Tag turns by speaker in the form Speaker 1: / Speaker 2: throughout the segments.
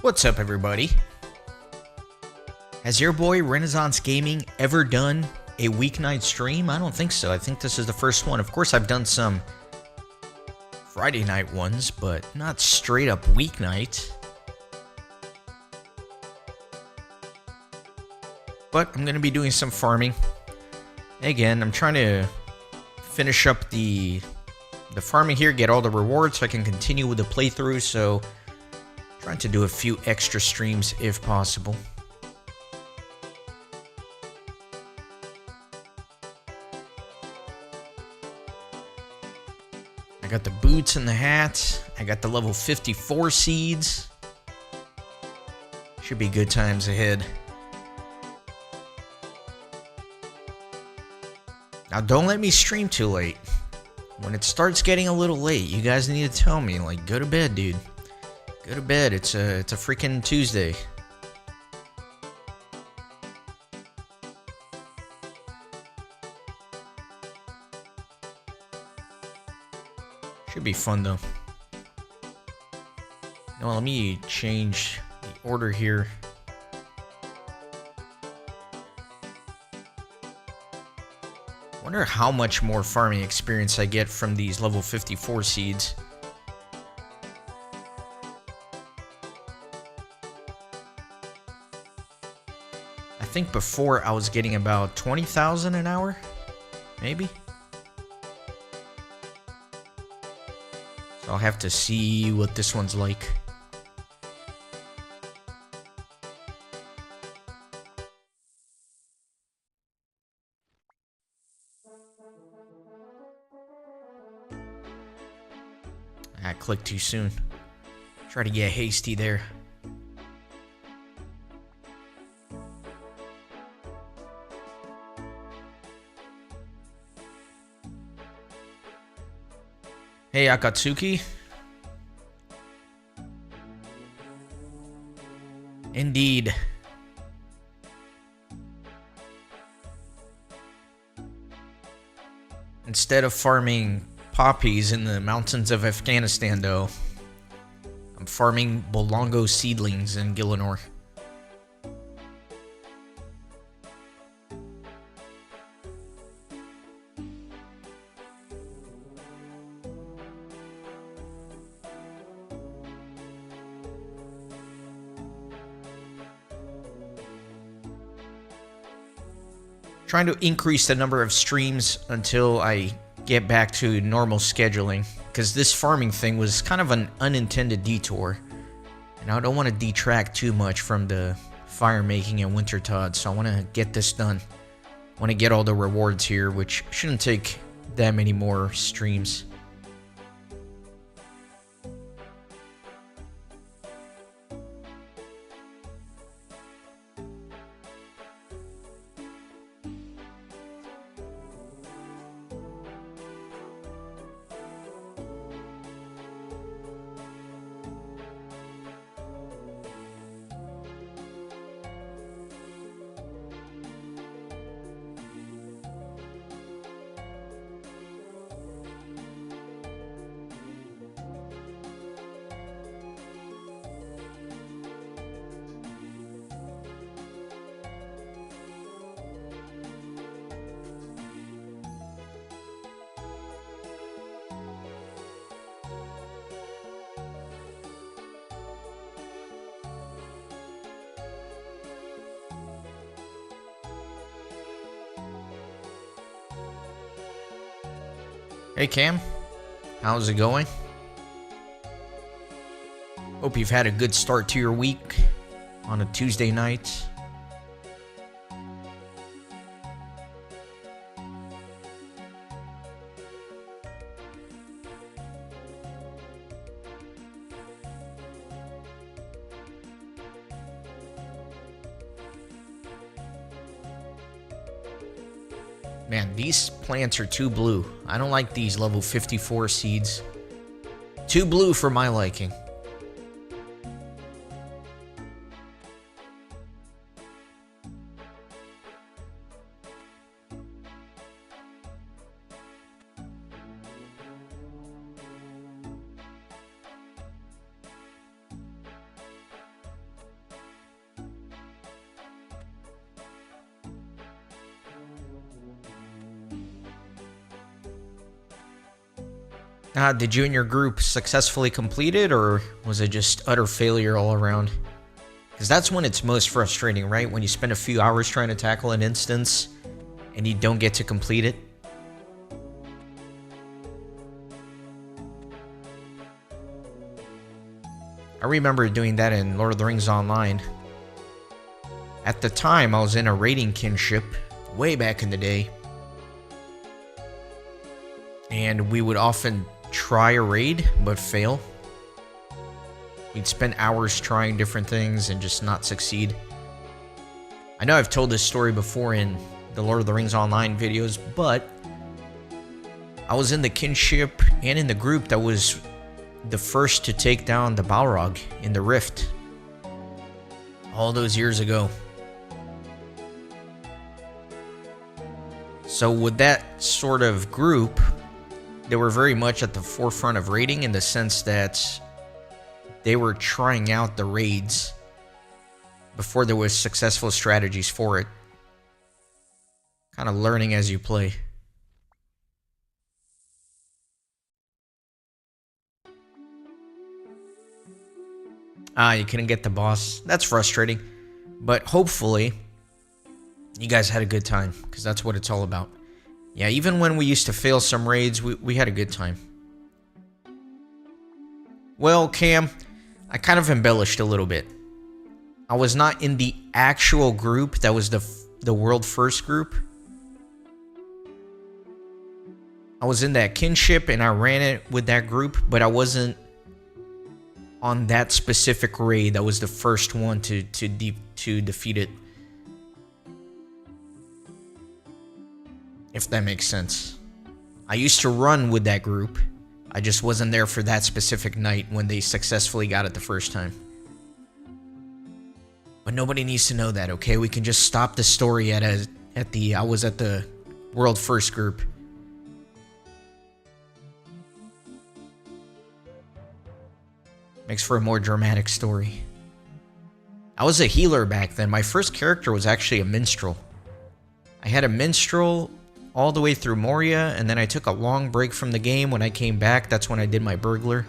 Speaker 1: What's up, everybody? Has your boy Renaissance Gaming ever done a weeknight stream? I don't think so. I think this is the first one. Of course, I've done some Friday night ones, but not straight up weeknight. But I'm going to be doing some farming. Again, I'm trying to finish up the farming here, get all the rewards so I can continue with the playthrough. So, trying to do a few extra streams if possible. I got the boots and the hat. I got the level 54 seeds. Should be good times ahead. Now, don't let me stream too late. When it starts getting a little late, you guys need to tell me, like, go to bed, dude. Go to bed. It's a freaking Tuesday. Should be fun though. Now let me change the order here. Wonder how much more farming experience I get from these level 54 seeds. I think before I was getting about 20,000 an hour, maybe. So I'll have to see what this one's like. I clicked too soon. Try to get hasty there. Hey, Akatsuki. Indeed. Instead of farming poppies in the mountains of Afghanistan, though, I'm farming Bolongo seedlings in Gillinor. Trying to increase the number of streams until I get back to normal scheduling, because this farming thing was kind of an unintended detour, and I don't want to detract too much from the fire making and Wintertodt, so I want to get this done. I want to get all the rewards here, which shouldn't take that many more streams. Hey Cam, how's it going? Hope you've had a good start to your week on a Tuesday night. Man, these plants are too blue. I don't like these level 54 seeds. Too blue for my liking. Did you and your group successfully complete it, or was it just utter failure all around? Because that's when it's most frustrating, right? When you spend a few hours trying to tackle an instance and you don't get to complete it. I remember doing that in Lord of the Rings Online. At the time, I was in a raiding kinship way back in the day. And we would often try a raid, but fail. We'd spend hours trying different things and just not succeed. I know I've told this story before in the Lord of the Rings Online videos, but I was in the kinship and in the group that was the first to take down the Balrog in the Rift. All those years ago. So with that sort of group, they were very much at the forefront of raiding in the sense that they were trying out the raids before there was successful strategies for it. Kind of learning as you play. You couldn't get the boss. That's frustrating. But hopefully, you guys had a good time, because that's what it's all about. Yeah, even when we used to fail some raids, we had a good time. Well, Cam, I kind of embellished a little bit. I was not in the actual group that was the world first group. I was in that kinship and I ran it with that group, but I wasn't on that specific raid that was the first one to defeat it. If that makes sense. I used to run with that group. I just wasn't there for that specific night when they successfully got it the first time. But nobody needs to know that, okay? We can just stop the story at I was at the world first group. Makes for a more dramatic story. I was a healer back then. My first character was actually a minstrel. I had a minstrel all the way through Moria, and then I took a long break from the game. When I came back, that's when I did my burglar.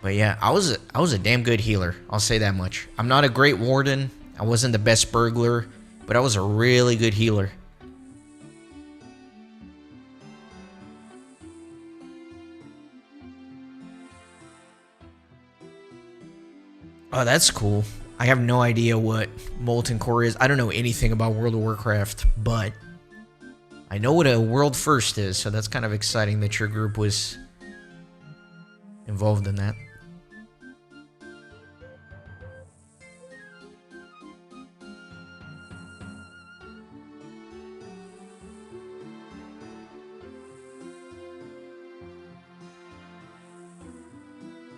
Speaker 1: But yeah, I was a damn good healer. I'll say that much. I'm not a great warden. I wasn't the best burglar, but I was a really good healer. Oh, that's cool. I have no idea what Molten Core is. I don't know anything about World of Warcraft, but I know what a world first is, so that's kind of exciting that your group was involved in that.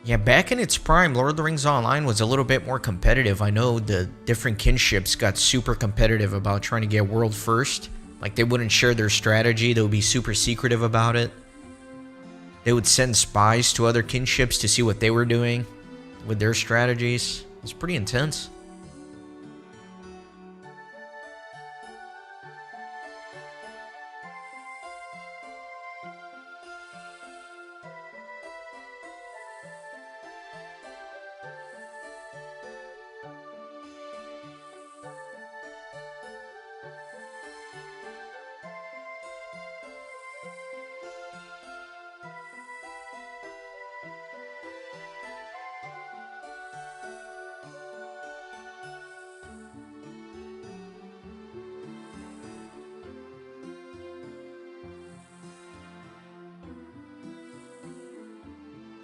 Speaker 1: Yeah, back in its prime, Lord of the Rings Online was a little bit more competitive. I know the different kinships got super competitive about trying to get world first. Like, they wouldn't share their strategy. They would be super secretive about it. They would send spies to other kinships to see what they were doing with their strategies. It's pretty intense.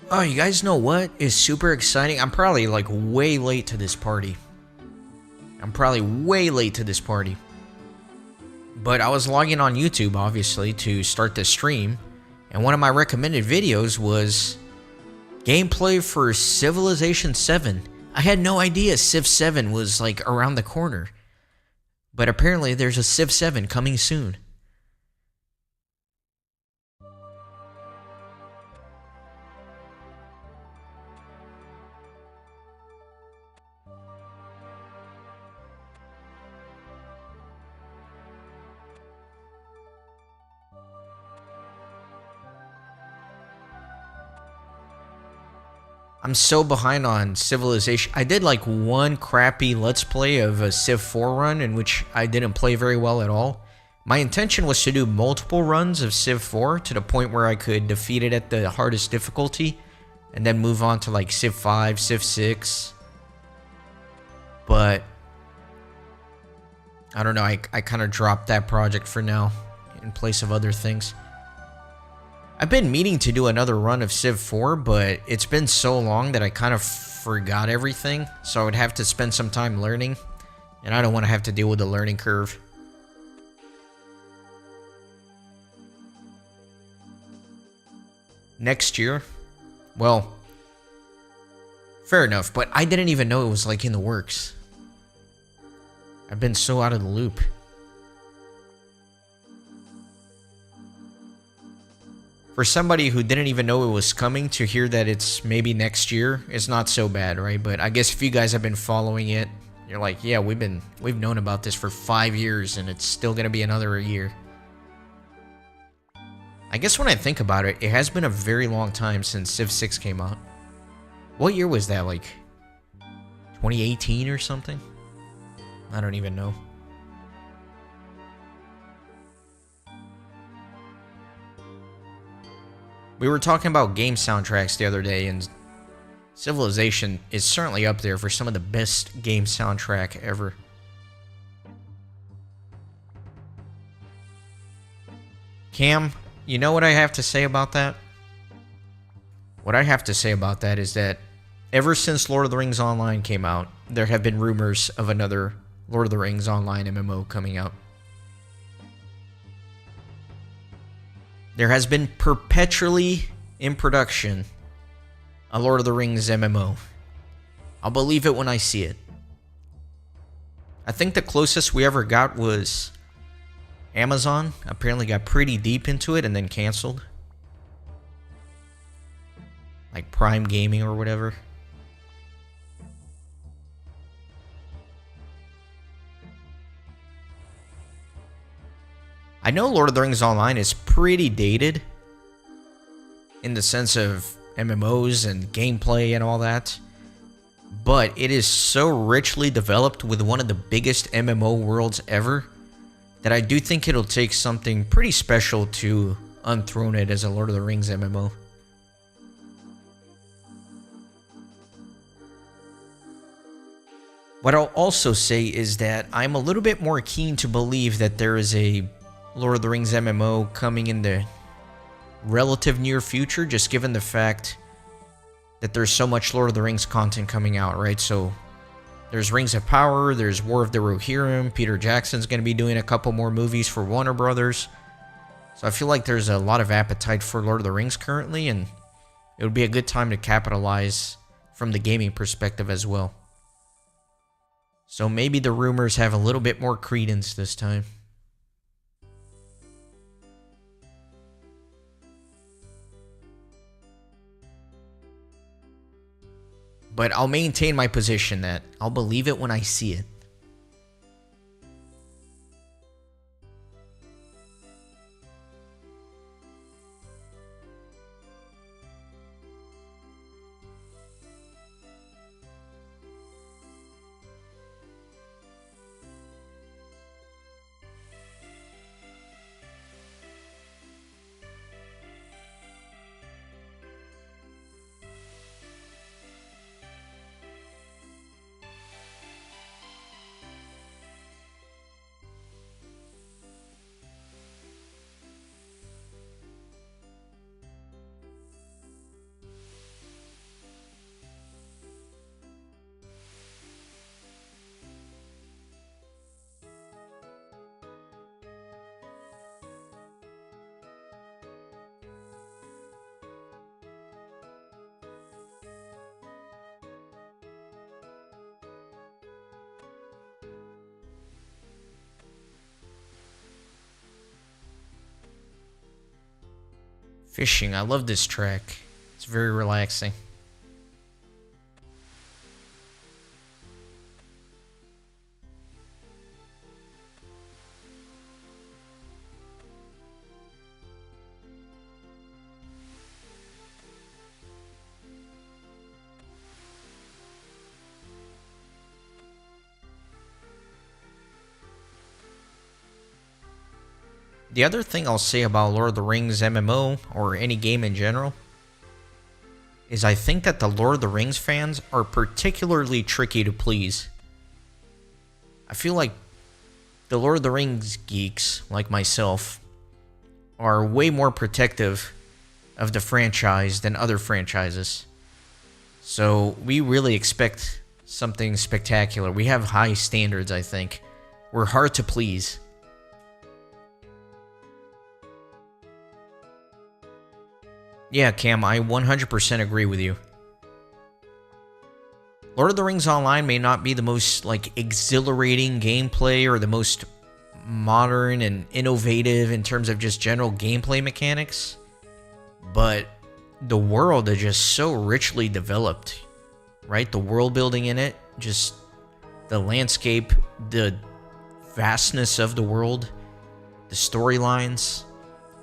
Speaker 1: Oh, you guys know what is super exciting? I'm probably like way late to this party. But I was logging on YouTube, obviously, to start the stream. And one of my recommended videos was gameplay for Civilization 7. I had no idea Civ 7 was like around the corner. But apparently there's a Civ 7 coming soon. I'm so behind on Civilization. I did like one crappy Let's Play of a Civ 4 run in which I didn't play very well at all. My intention was to do multiple runs of Civ 4 to the point where I could defeat it at the hardest difficulty and then move on to like Civ 5, Civ 6. But I don't know, I kind of dropped that project for now in place of other things. I've been meaning to do another run of Civ 4, but it's been so long that I kind of forgot everything, so I would have to spend some time learning, and I don't want to have to deal with the learning curve. Next year? Well, fair enough, but I didn't even know it was like in the works. I've been so out of the loop. For somebody who didn't even know it was coming, to hear that it's maybe next year is not so bad, right? But I guess if you guys have been following it, you're like, yeah, we've known about this for 5 years and it's still gonna be another year. I guess when I think about it, it has been a very long time since Civ 6 came out. What year was that, like 2018 or something? I don't even know. We were talking about game soundtracks the other day, and Civilization is certainly up there for some of the best game soundtrack ever. Cam, you know what I have to say about that? What I have to say about that is that ever since Lord of the Rings Online came out, there have been rumors of another Lord of the Rings Online MMO coming out. There has been perpetually in production a Lord of the Rings MMO. I'll believe it when I see it. I think the closest we ever got was Amazon. Apparently got pretty deep into it and then canceled. Like Prime Gaming or whatever. I know Lord of the Rings Online is pretty dated in the sense of MMOs and gameplay and all that, but it is so richly developed with one of the biggest MMO worlds ever that I do think it'll take something pretty special to unthrone it as a Lord of the Rings MMO. What I'll also say is that I'm a little bit more keen to believe that there is a Lord of the Rings MMO coming in the relative near future, just given the fact that there's so much Lord of the Rings content coming out, right? So there's Rings of Power, there's War of the Rohirrim, Peter Jackson's going to be doing a couple more movies for Warner Brothers. So I feel like there's a lot of appetite for Lord of the Rings currently, and it would be a good time to capitalize from the gaming perspective as well. So maybe the rumors have a little bit more credence this time. But I'll maintain my position that I'll believe it when I see it. Fishing, I love this track. It's very relaxing. The other thing I'll say about Lord of the Rings MMO, or any game in general, is I think that the Lord of the Rings fans are particularly tricky to please. I feel like the Lord of the Rings geeks, like myself, are way more protective of the franchise than other franchises. So we really expect something spectacular. We have high standards, I think. We're hard to please. Yeah, Cam, I 100% agree with you. Lord of the Rings Online may not be the most, exhilarating gameplay or the most modern and innovative in terms of just general gameplay mechanics, but the world is just so richly developed, right? The world building in it, just the landscape, the vastness of the world, the storylines,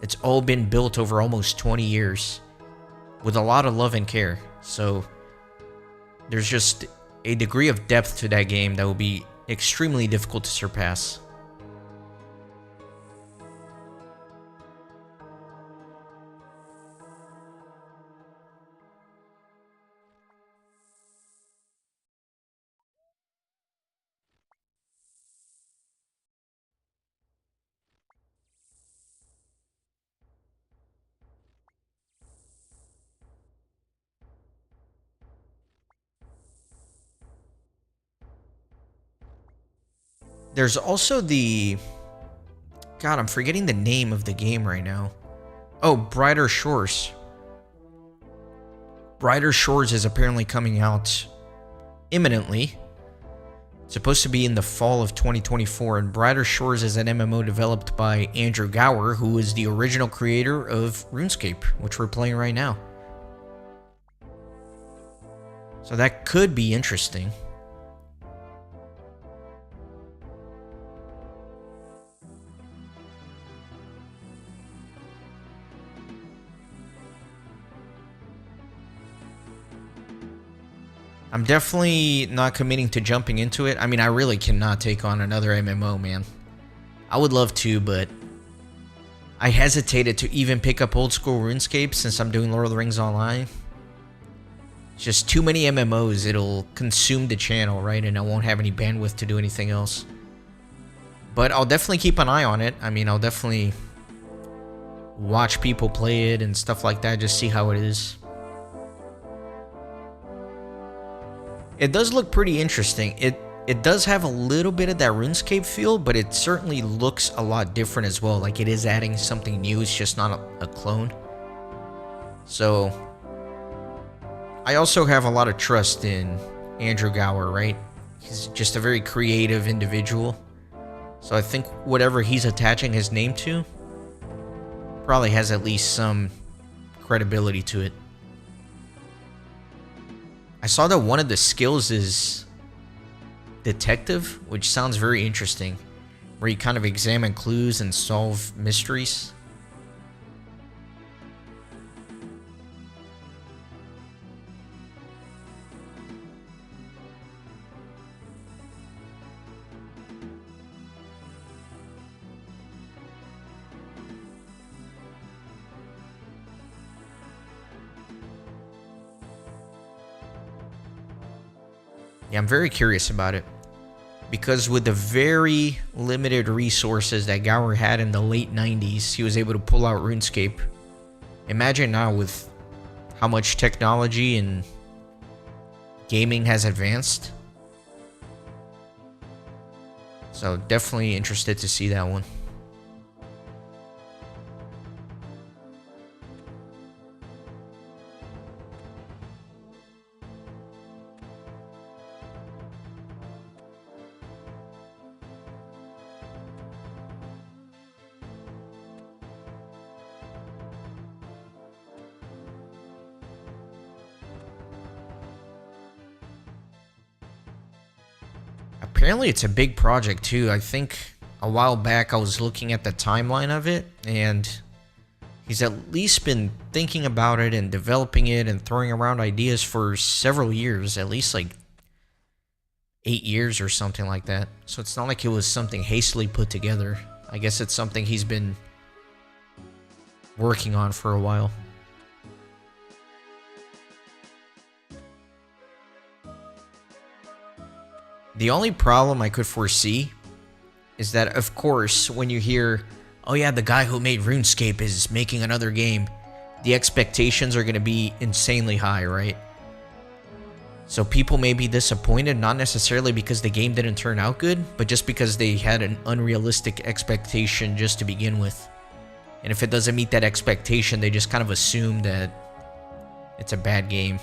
Speaker 1: it's all been built over almost 20 years with a lot of love and care. So there's just a degree of depth to that game that will be extremely difficult to surpass. There's also the... God, I'm forgetting the name of the game right now. Oh, Brighter Shores. Brighter Shores is apparently coming out imminently. It's supposed to be in the fall of 2024, and Brighter Shores is an MMO developed by Andrew Gower, who is the original creator of RuneScape, which we're playing right now. So that could be interesting. I'm definitely not committing to jumping into it. I mean, I really cannot take on another MMO, man. I would love to, but I hesitated to even pick up Old School RuneScape since I'm doing Lord of the Rings Online. It's just too many MMOs. It'll consume the channel, right? And I won't have any bandwidth to do anything else. But I'll definitely keep an eye on it. I mean, I'll definitely watch people play it and stuff like that, just see how it is. It does look pretty interesting. It does have a little bit of that RuneScape feel, but it certainly looks a lot different as well. Like, it is adding something new. It's just not a clone. So I also have a lot of trust in Andrew Gower, right? He's just a very creative individual. So I think whatever he's attaching his name to probably has at least some credibility to it. I saw that one of the skills is Detective, which sounds very interesting, where you kind of examine clues and solve mysteries. Yeah, I'm very curious about it, because with the very limited resources that Gower had in the late 90s, he was able to pull out RuneScape. Imagine now with how much technology and gaming has advanced. So definitely interested to see that one. Apparently it's a big project too. I think a while back I was looking at the timeline of it, and he's at least been thinking about it and developing it and throwing around ideas for several years, at least like 8 years or something like that. So it's not like it was something hastily put together. I guess it's something he's been working on for a while. The only problem I could foresee is that, of course, when you hear, oh yeah, the guy who made RuneScape is making another game, the expectations are going to be insanely high, right? So people may be disappointed, not necessarily because the game didn't turn out good, but just because they had an unrealistic expectation just to begin with. And if it doesn't meet that expectation, they just kind of assume that it's a bad game.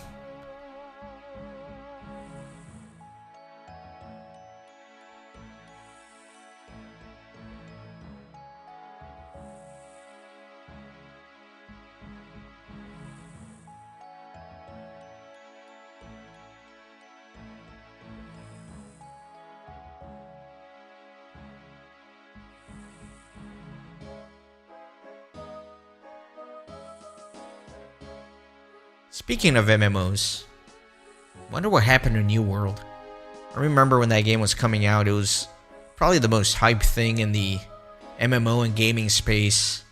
Speaker 1: Speaking of MMOs, wonder what happened to New World. I remember when that game was coming out, it was probably the most hyped thing in the MMO and gaming space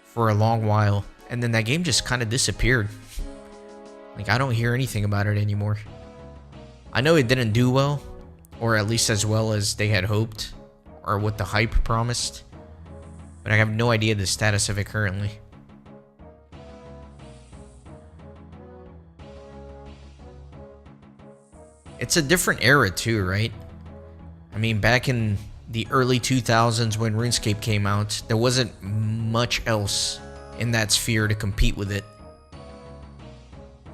Speaker 1: for a long while, and then that game just kind of disappeared. Like, I don't hear anything about it anymore. I know it didn't do well, or at least as well as they had hoped, or what the hype promised, but I have no idea the status of it currently. It's a different era too, right? I mean, back in the early 2000s when RuneScape came out, there wasn't much else in that sphere to compete with it.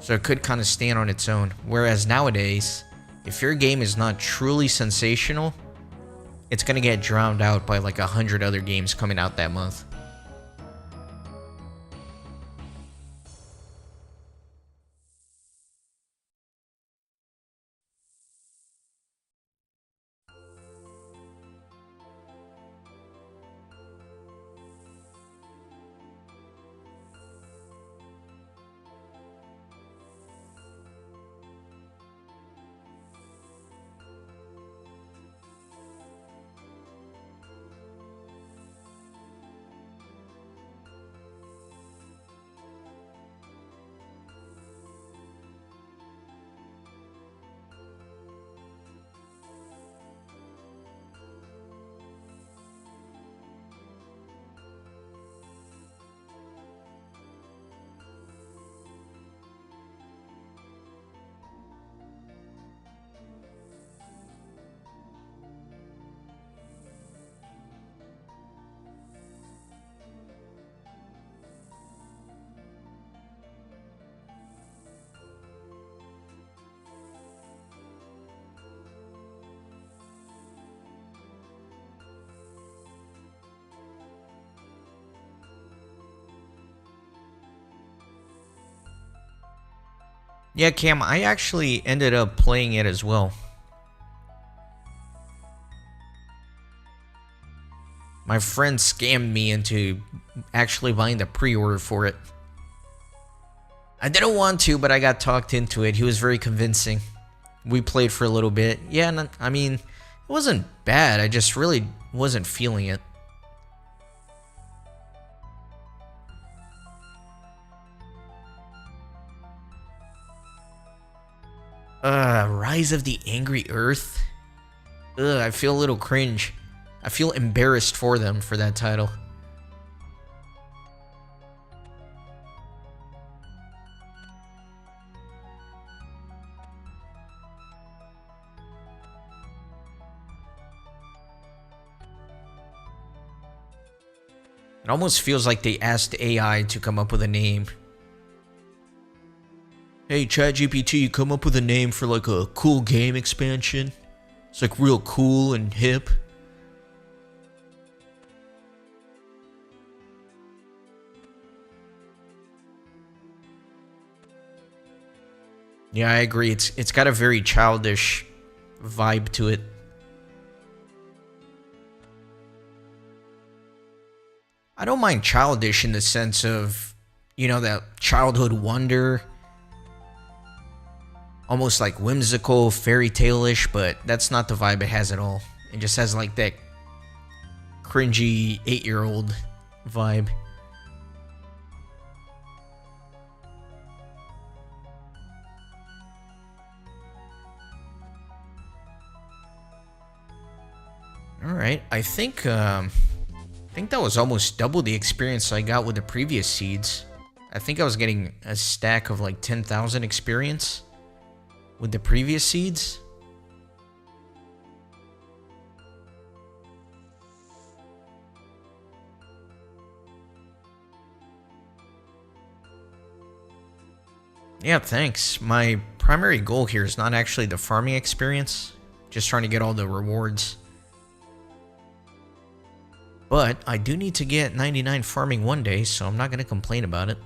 Speaker 1: So it could kind of stand on its own. Whereas nowadays, if your game is not truly sensational, it's going to get drowned out by like 100 other games coming out that month. Yeah, Cam, I actually ended up playing it as well. My friend scammed me into actually buying the pre-order for it. I didn't want to, but I got talked into it. He was very convincing. We played for a little bit. Yeah, I mean, it wasn't bad. I just really wasn't feeling it. Rise of the Angry Earth? Ugh, I feel a little cringe. I feel embarrassed for them for that title. It almost feels like they asked AI to come up with a name. Hey, ChatGPT, come up with a name for like a cool game expansion. It's like real cool and hip. Yeah, I agree. It's got a very childish vibe to it. I don't mind childish in the sense of, you know, that childhood wonder. Almost like whimsical, fairy tale-ish, but that's not the vibe it has at all. It just has like that cringy 8-year-old vibe. Alright, I think that was almost double the experience I got with the previous seeds. I think I was getting a stack of like 10,000 experience with the previous seeds. Yeah, thanks. My primary goal here is not actually the farming experience, just trying to get all the rewards. But I do need to get 99 farming one day, so I'm not going to complain about it.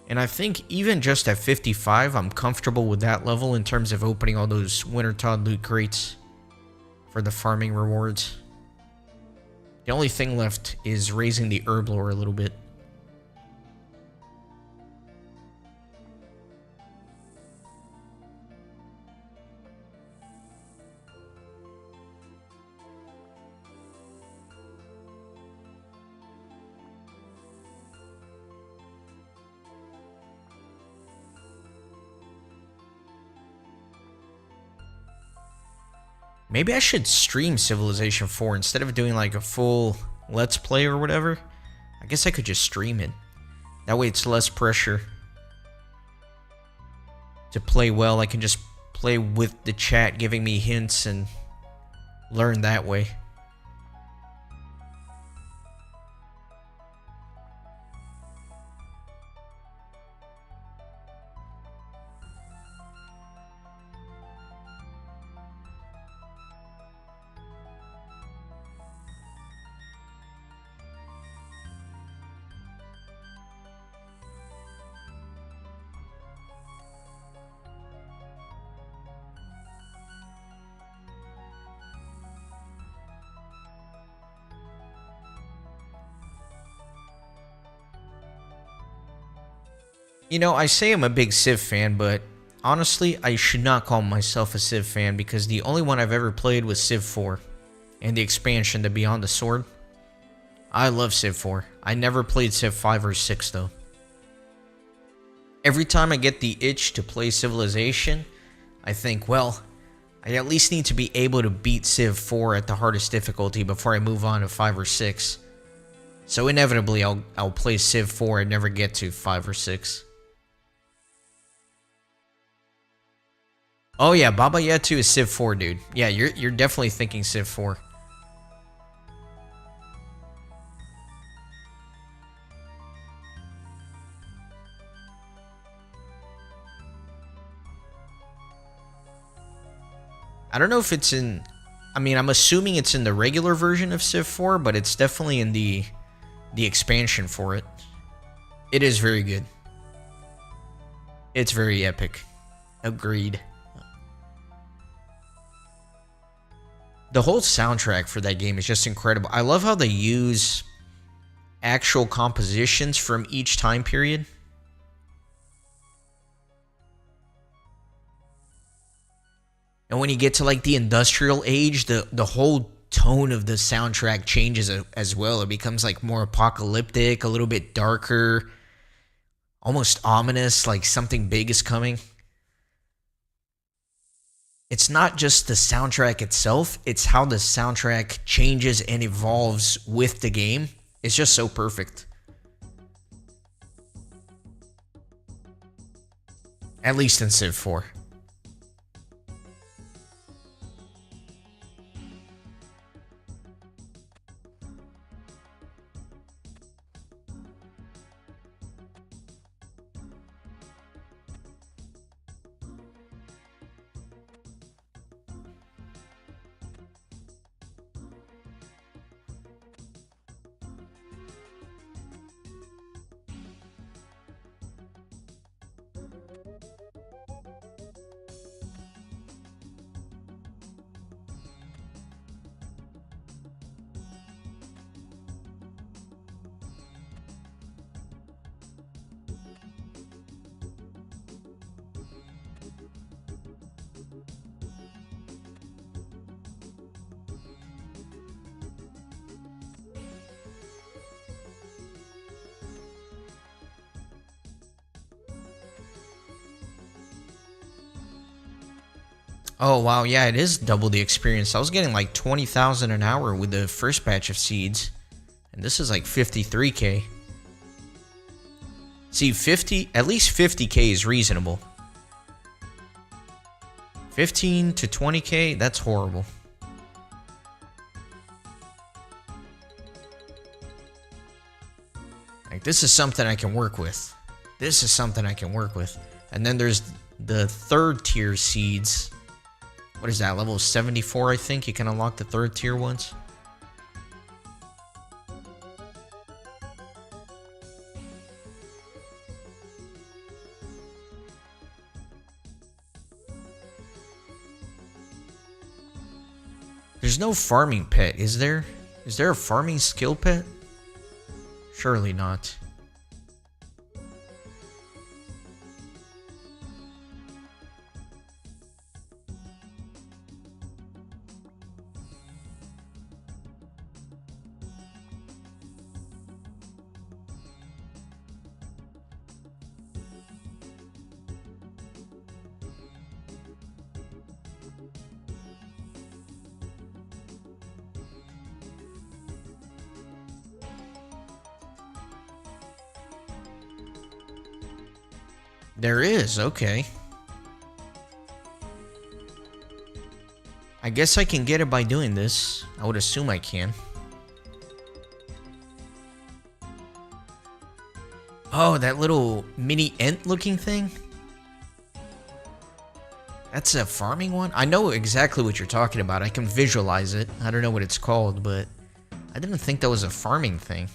Speaker 1: And I think even just at 55, I'm comfortable with that level in terms of opening all those Wintertod loot crates for the farming rewards. The only thing left is raising the herb lore a little bit. Maybe I should stream Civilization 4 instead of doing like a full Let's Play or whatever. I guess I could just stream it. That way it's less pressure to play well. I can just play with the chat giving me hints and learn that way. You know, I say I'm a big Civ fan, but honestly, I should not call myself a Civ fan because the only one I've ever played was Civ 4 and the expansion, the Beyond the Sword. I love Civ 4. I never played Civ 5 or 6 though. Every time I get the itch to play Civilization, I think, well, I at least need to be able to beat Civ 4 at the hardest difficulty before I move on to 5 or 6. So inevitably, I'll play Civ 4 and never get to 5 or 6. Oh yeah, Baba Yetu is Civ 4, dude. Yeah, you're definitely thinking Civ 4. I don't know if it's in... I mean, I'm assuming it's in the regular version of Civ 4, but it's definitely in the expansion for it. It is very good. It's very epic. Agreed. The whole soundtrack for that game is just incredible. I love how they use actual compositions from each time period. And when you get to like the industrial age, the whole tone of the soundtrack changes as well. It becomes like more apocalyptic, a little bit darker, almost ominous, like something big is coming. It's not just the soundtrack itself, it's how the soundtrack changes and evolves with the game. It's just so perfect. At least in Civ 4. Oh, wow. Yeah, it is double the experience. I was getting like 20,000 an hour with the first batch of seeds. And this is like 53k. See, at least 50k is reasonable. 15 to 20k, that's horrible. Like, this is something I can work with. This is something I can work with. And then there's the third tier seeds. What is that, level 74, I think? You can unlock the third tier ones. There's no farming pet, is there? Is there a farming skill pet? Surely not. There is, okay. I guess I can get it by doing this. I would assume I can. Oh, that little mini ant looking thing? That's a farming one? I know exactly what you're talking about. I can visualize it. I don't know what it's called, but I didn't think that was a farming thing.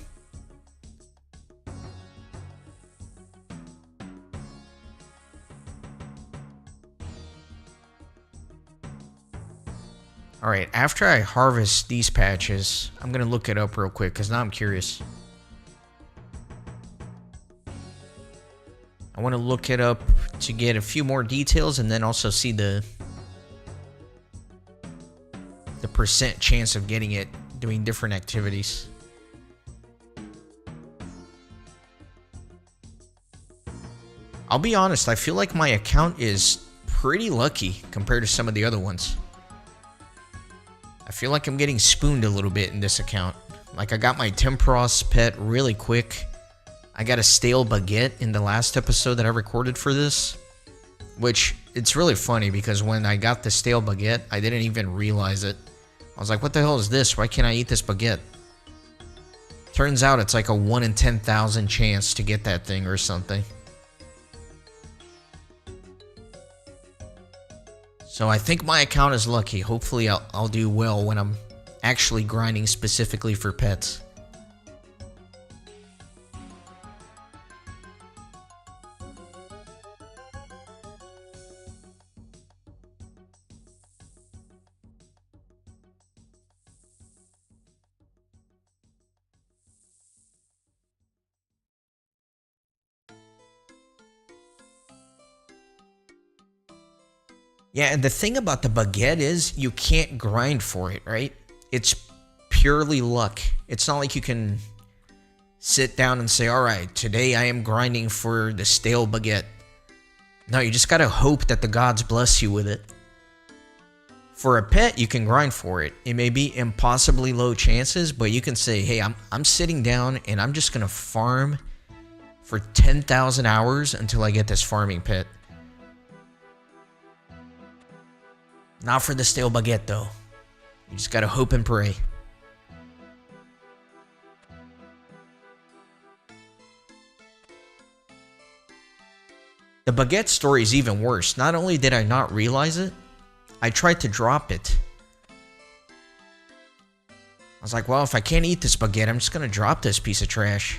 Speaker 1: Alright, after I harvest these patches, I'm gonna look it up real quick, because now I'm curious. I want to look it up to get a few more details, and then also see the percent chance of getting it doing different activities. I'll be honest, I feel like my account is pretty lucky compared to some of the other ones. I feel like I'm getting spooned a little bit in this account. Like, I got my Temperos pet really quick. I got a stale baguette in the last episode that I recorded for this. Which, it's really funny because when I got the stale baguette, I didn't even realize it. I was like, what the hell is this? Why can't I eat this baguette? Turns out it's like a 1 in 10,000 chance to get that thing or something. So I think my account is lucky. Hopefully I'll do well when I'm actually grinding specifically for pets. Yeah, and the thing about the baguette is you can't grind for it, right? It's purely luck. It's not like you can sit down and say, all right, today I am grinding for the stale baguette. No, you just gotta hope that the gods bless you with it. For a pet, you can grind for it. It may be impossibly low chances, but you can say, hey, I'm sitting down and I'm just gonna farm for 10,000 hours until I get this farming pet. Not for the stale baguette, though. You just gotta hope and pray. The baguette story is even worse. Not only did I not realize it, I tried to drop it. I was like, well, if I can't eat this baguette, I'm just gonna drop this piece of trash.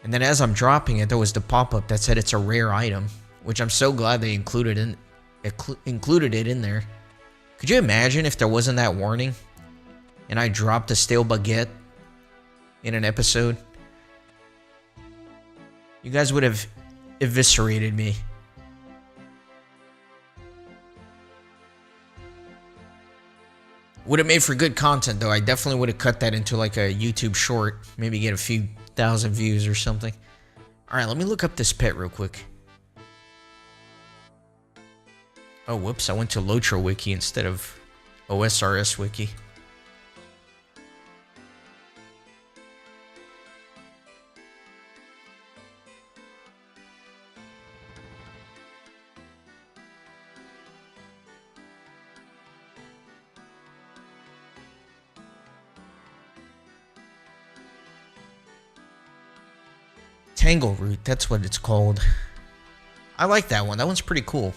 Speaker 1: And then as I'm dropping it, there was the pop-up that said it's a rare item, which I'm so glad they included it in there. Could you imagine if there wasn't that warning and I dropped a stale baguette in an episode? You guys would have eviscerated me. Would have made for good content, though. I definitely would have cut that into like a YouTube short. Maybe get a few thousand views or something. Alright, let me look up this pet real quick. Oh, whoops, I went to Lotra Wiki instead of OSRS Wiki. Tangleroot, that's what it's called. I like that one. That one's pretty cool.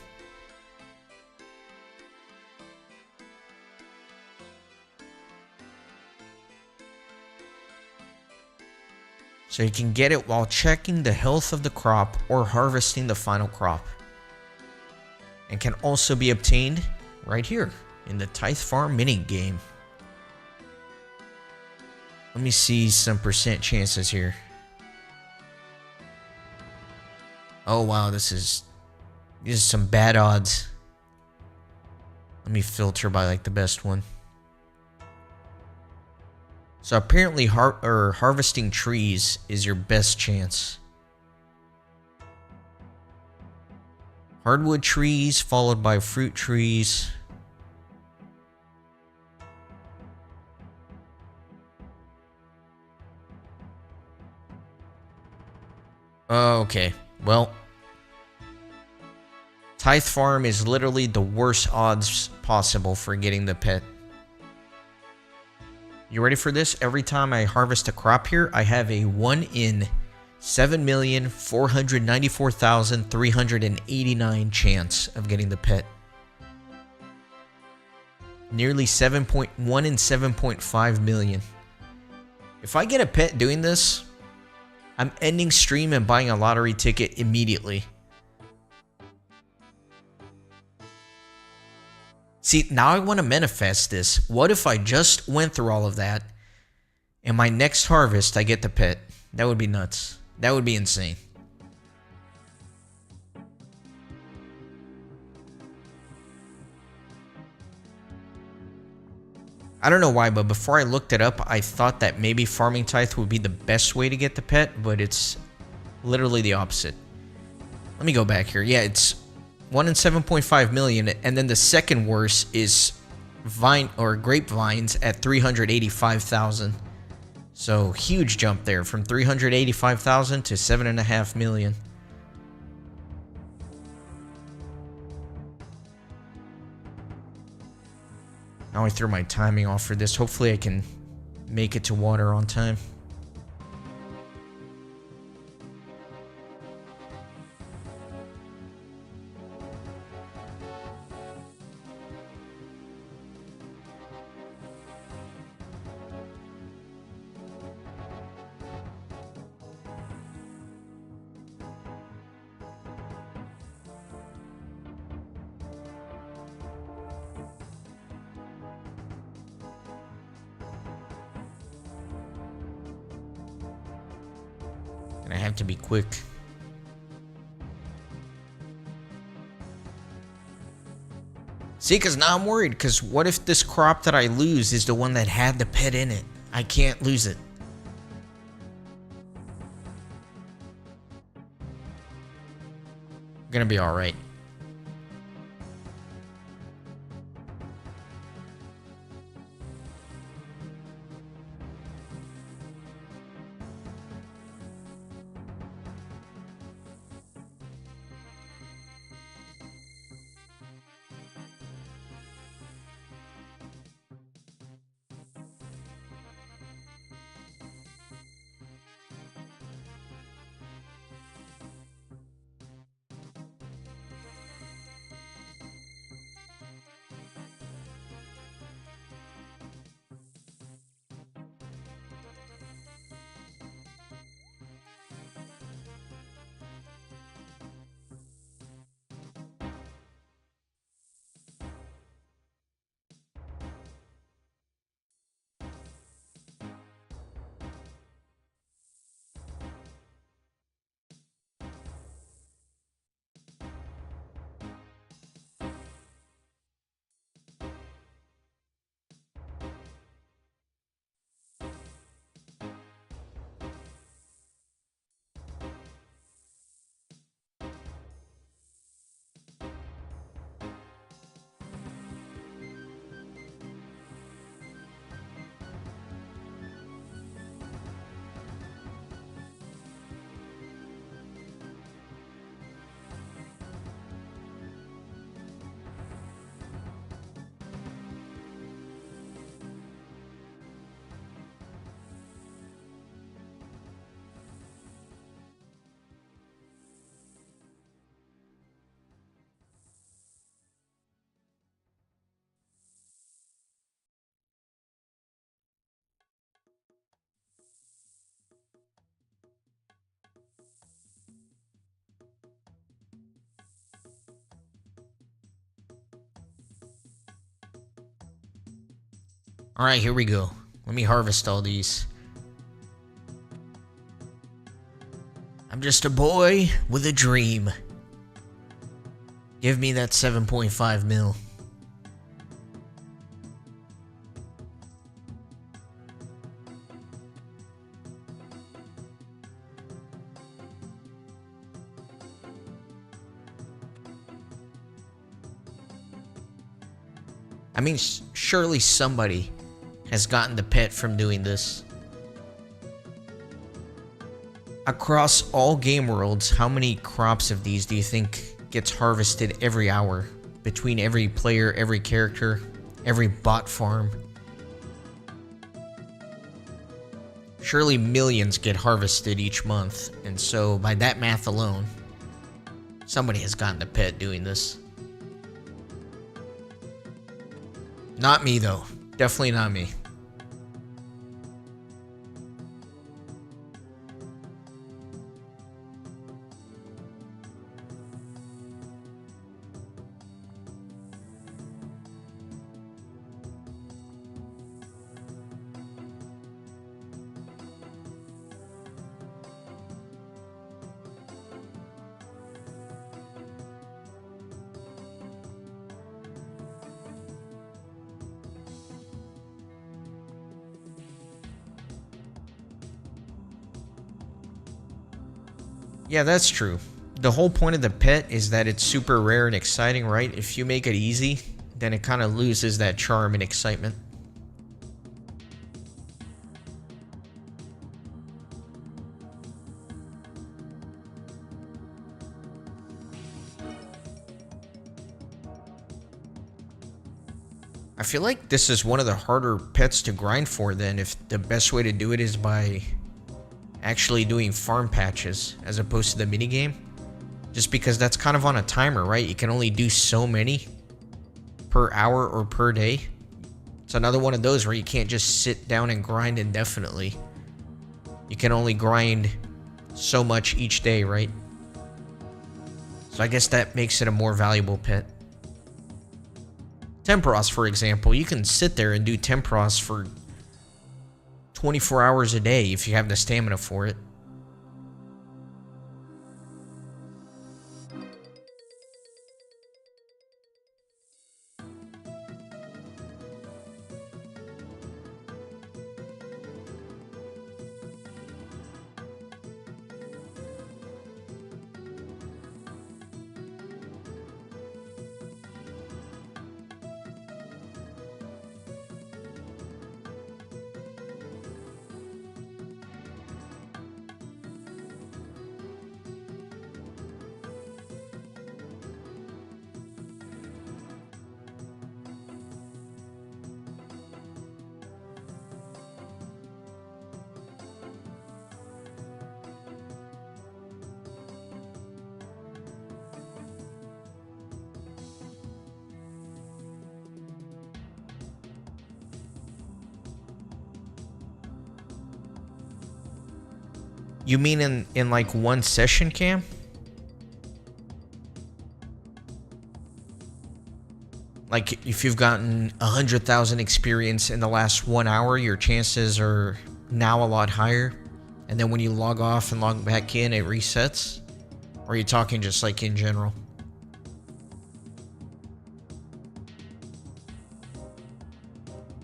Speaker 1: So you can get it while checking the health of the crop or harvesting the final crop. And can also be obtained right here in the Tithe Farm mini game. Let me see some percent chances here. Oh wow, these is some bad odds. Let me filter by like the best one. So apparently harvesting trees is your best chance. Hardwood trees followed by fruit trees. Okay, well, Tithe Farm is literally the worst odds possible for getting the pet. You ready for this? Every time I harvest a crop here, I have a 1 in 7,494,389 chance of getting the pet. Nearly 1 in 7.5 million. If I get a pet doing this, I'm ending stream and buying a lottery ticket immediately. See, now I want to manifest this. What if I just went through all of that, and my next harvest I get the pet? That would be nuts. That would be insane. I don't know why, but before I looked it up, I thought that maybe farming Tithe would be the best way to get the pet, but it's literally the opposite. Let me go back here. Yeah, it's 1 in 7.5 million, and then the second worst is grapevines at 385,000. So huge jump there from 385,000 to 7.5 million. Now I threw my timing off for this. Hopefully I can make it to water on time. And I have to be quick. See, because now I'm worried, because what if this crop that I lose is the one that had the pet in it? I can't lose it. I'm gonna be alright. Alright, here we go. Let me harvest all these. I'm just a boy with a dream. Give me that 7.5 mil. I mean, surely somebody has gotten the pet from doing this. Across all game worlds, how many crops of these do you think gets harvested every hour? Between every player, every character, every bot farm? Surely millions get harvested each month, and so by that math alone, somebody has gotten the pet doing this. Not me, though. Definitely not me. Yeah, that's true. The whole point of the pet is that it's super rare and exciting, right? If you make it easy, then it kind of loses that charm and excitement. I feel like this is one of the harder pets to grind for then, if the best way to do it is by actually doing farm patches as opposed to the minigame. Just because that's kind of on a timer, right? You can only do so many per hour or per day. It's another one of those where you can't just sit down and grind indefinitely. You can only grind so much each day, right? So I guess that makes it a more valuable pet. Temporos, for example, you can sit there and do Temporos for 24 hours a day if you have the stamina for it. You mean in like one session, Cam? Like if you've gotten 100,000 experience in the last 1 hour, your chances are now a lot higher. And then when you log off and log back in, it resets? Or are you talking just like in general?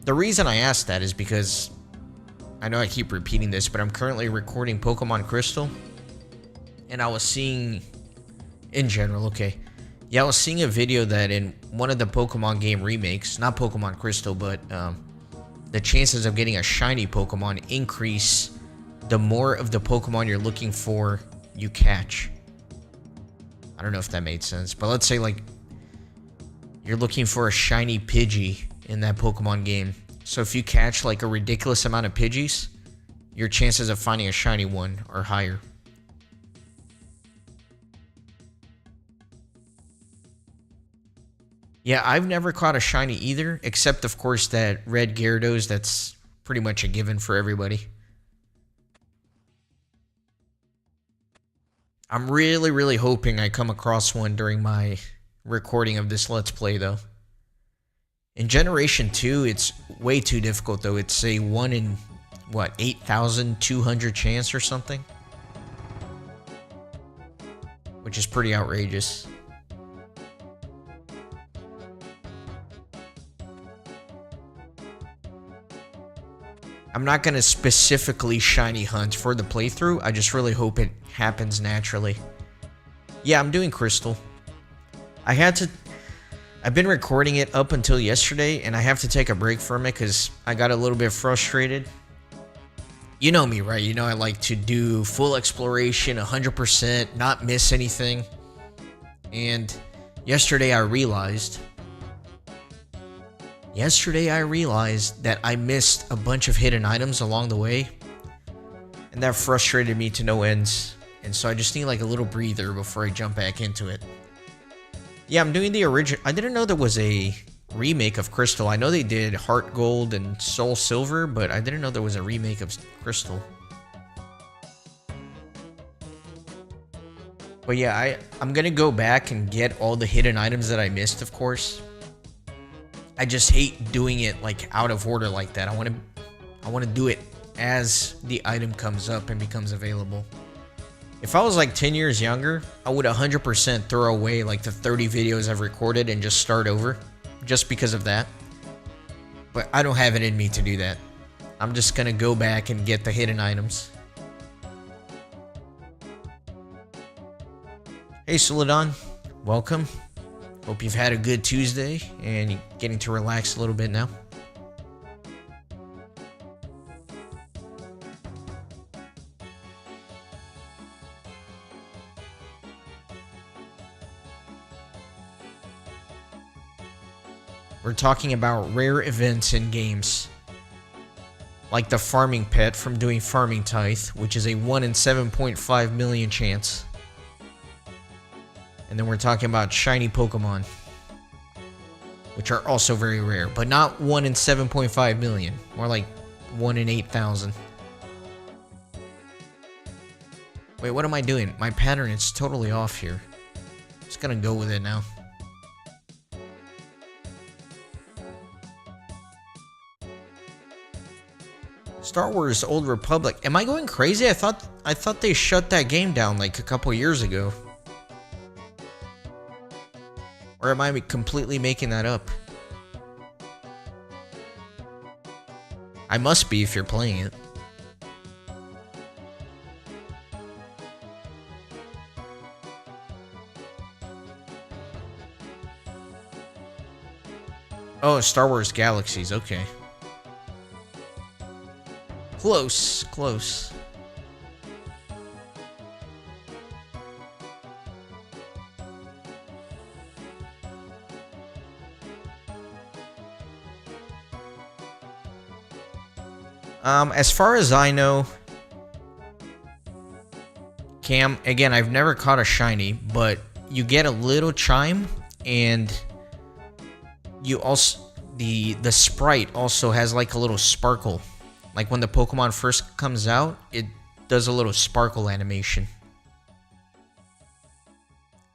Speaker 1: The reason I asked that is because I know I keep repeating this, but I'm currently recording Pokemon Crystal, and I was seeing, in general, okay. Yeah, I was seeing a video that in one of the Pokemon game remakes, not Pokemon Crystal, but the chances of getting a shiny Pokemon increase the more of the Pokemon you're looking for you catch. I don't know if that made sense, but let's say like you're looking for a shiny Pidgey in that Pokemon game. So if you catch like a ridiculous amount of Pidgeys, your chances of finding a shiny one are higher. Yeah, I've never caught a shiny either, except of course that red Gyarados, that's pretty much a given for everybody. I'm really hoping I come across one during my recording of this Let's Play though. In Generation 2, it's way too difficult though. It's a 1 in, what, 8,200 chance or something? Which is pretty outrageous. I'm not going to specifically shiny hunt for the playthrough. I just really hope it happens naturally. Yeah, I'm doing Crystal. I've been recording it up until yesterday, and I have to take a break from it because I got a little bit frustrated. You know me, right? You know I like to do full exploration, 100%, not miss anything. And yesterday I realized that I missed a bunch of hidden items along the way, and that frustrated me to no ends. And so I just need like a little breather before I jump back into it. Yeah, I'm doing the original. I didn't know there was a remake of Crystal. I know they did Heart Gold and Soul Silver, but I didn't know there was a remake of Crystal. But yeah, I'm gonna go back and get all the hidden items that I missed, of course. I just hate doing it like out of order like that. I want to do it as the item comes up and becomes available. If I was like 10 years younger, I would 100% throw away like the 30 videos I've recorded and just start over, just because of that. But I don't have it in me to do that. I'm just gonna go back and get the hidden items. Hey Soledad, welcome. Hope you've had a good Tuesday and you're getting to relax a little bit now. We're talking about rare events in games. Like the farming pet from doing Farming Tithe, which is a 1 in 7.5 million chance. And then we're talking about shiny Pokemon, which are also very rare, but not 1 in 7.5 million, more like 1 in 8,000. Wait, what am I doing? My pattern is totally off here. Just gonna go with it now. Star Wars Old Republic. Am I going crazy? I thought they shut that game down like a couple years ago. Or am I completely making that up? I must be if you're playing it. Oh, Star Wars Galaxies, okay. Close, close. As far as I know, Cam, again, I've never caught a shiny, but you get a little chime, and you also, the sprite also has like a little sparkle. Like when the Pokemon first comes out, it does a little sparkle animation.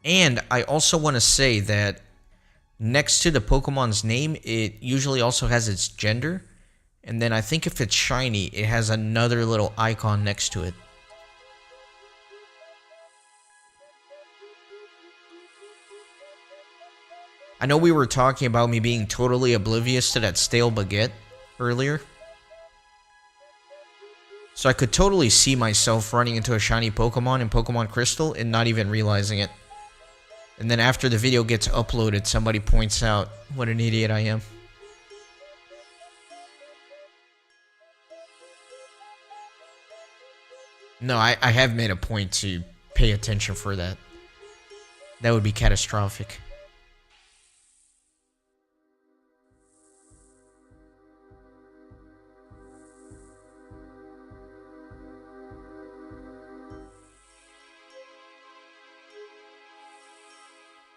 Speaker 1: And I also want to say that next to the Pokemon's name, it usually also has its gender. And then I think if it's shiny, it has another little icon next to it. I know we were talking about me being totally oblivious to that stale baguette earlier. So I could totally see myself running into a shiny Pokemon in Pokemon Crystal and not even realizing it. And then after the video gets uploaded, somebody points out what an idiot I am. No, I have made a point to pay attention for that. That would be catastrophic.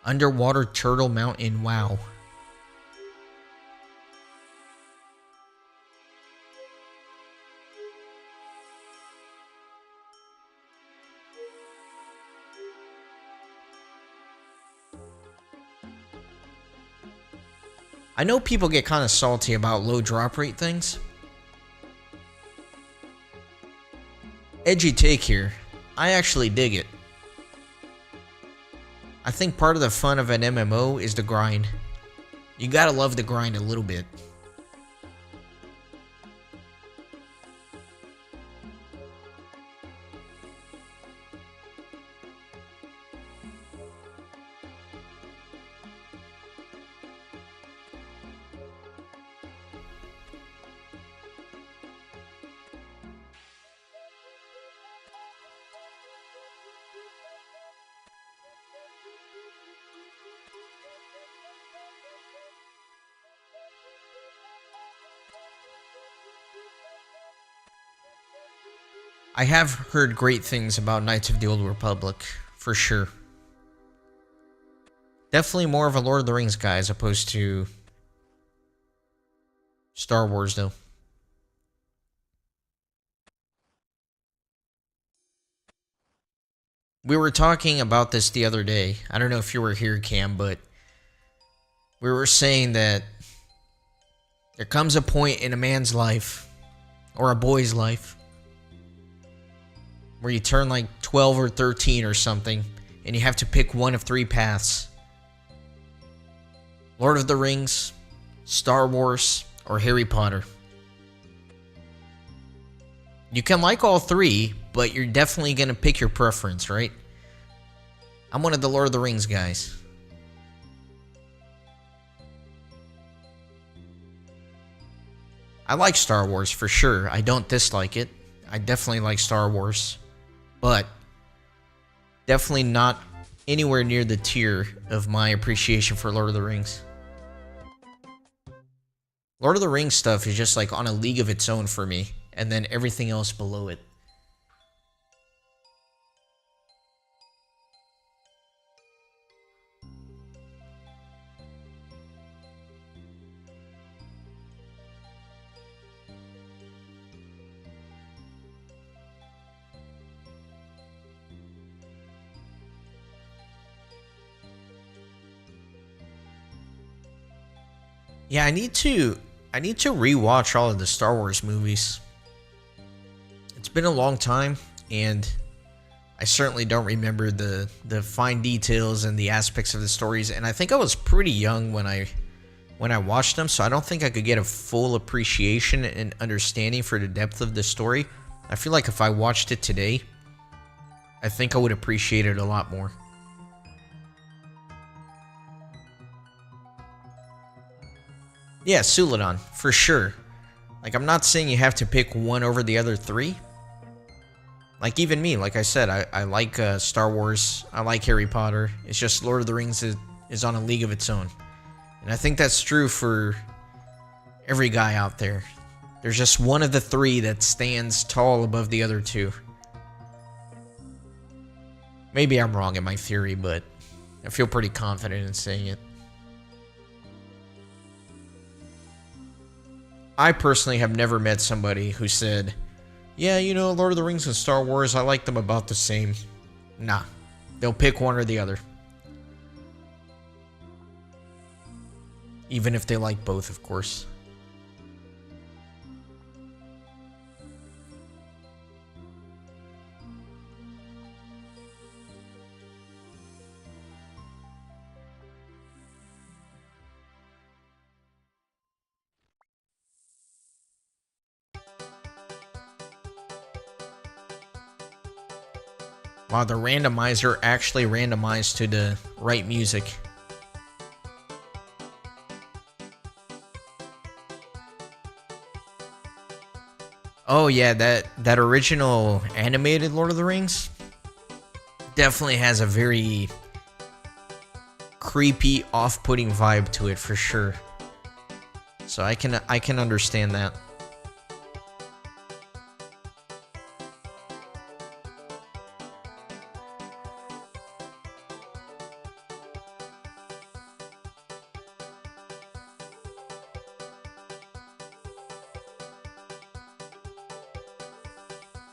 Speaker 1: Underwater Turtle Mountain, wow. I know people get kind of salty about low drop rate things. Edgy take here. I actually dig it. I think part of the fun of an MMO is the grind. You gotta love the grind a little bit. I have heard great things about Knights of the Old Republic, for sure. Definitely more of a Lord of the Rings guy as opposed to Star Wars, though. We were talking about this the other day. I don't know if you were here, Cam, but we were saying that there comes a point in a man's life, or a boy's life, where you turn like 12 or 13 or something, and you have to pick one of three paths. Lord of the Rings, Star Wars, or Harry Potter. You can like all three, but you're definitely going to pick your preference, right? I'm one of the Lord of the Rings guys. I like Star Wars for sure. I don't dislike it. I definitely like Star Wars. But definitely not anywhere near the tier of my appreciation for Lord of the Rings. Lord of the Rings stuff is just like on a league of its own for me, and then everything else below it. Yeah, I need to rewatch all of the Star Wars movies. It's been a long time, and I certainly don't remember the fine details and the aspects of the stories. And I think I was pretty young when I watched them, so I don't think I could get a full appreciation and understanding for the depth of the story. I feel like if I watched it today, I think I would appreciate it a lot more. Yeah, Suladon, for sure. Like, I'm not saying you have to pick one over the other three. Like, even me, like I said, I like Star Wars, I like Harry Potter. It's just Lord of the Rings is on a league of its own. And I think that's true for every guy out there. There's just one of the three that stands tall above the other two. Maybe I'm wrong in my theory, but I feel pretty confident in saying it. I personally have never met somebody who said, yeah, you know, Lord of the Rings and Star Wars, I like them about the same. Nah, they'll pick one or the other. Even if they like both, of course. Wow, the randomizer actually randomized to the right music. Oh yeah, that original animated Lord of the Rings definitely has a very creepy, off-putting vibe to it for sure. So I can understand that.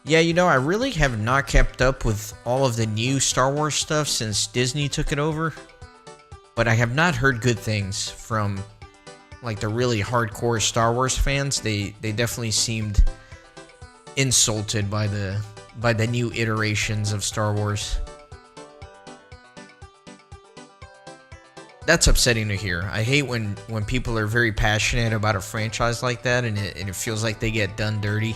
Speaker 1: Yeah, you know, I really have not kept up with all of the new Star Wars stuff since Disney took it over. But I have not heard good things from like the really hardcore Star Wars fans, they definitely seemed insulted by the new iterations of Star Wars. That's upsetting to hear. I hate when people are very passionate about a franchise like that, and it feels like they get done dirty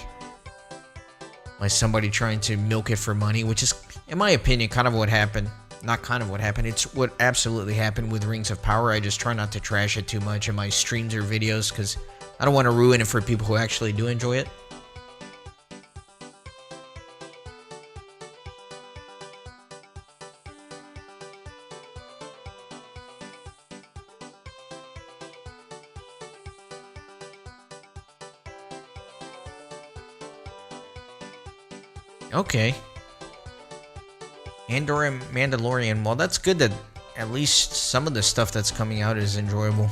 Speaker 1: by somebody trying to milk it for money, which is, in my opinion, kind of what happened. Not kind of what happened, it's what absolutely happened with Rings of Power. I just try not to trash it too much in my streams or videos because I don't want to ruin it for people who actually do enjoy it. Okay. Andor and Mandalorian. Well, that's good that at least some of the stuff that's coming out is enjoyable.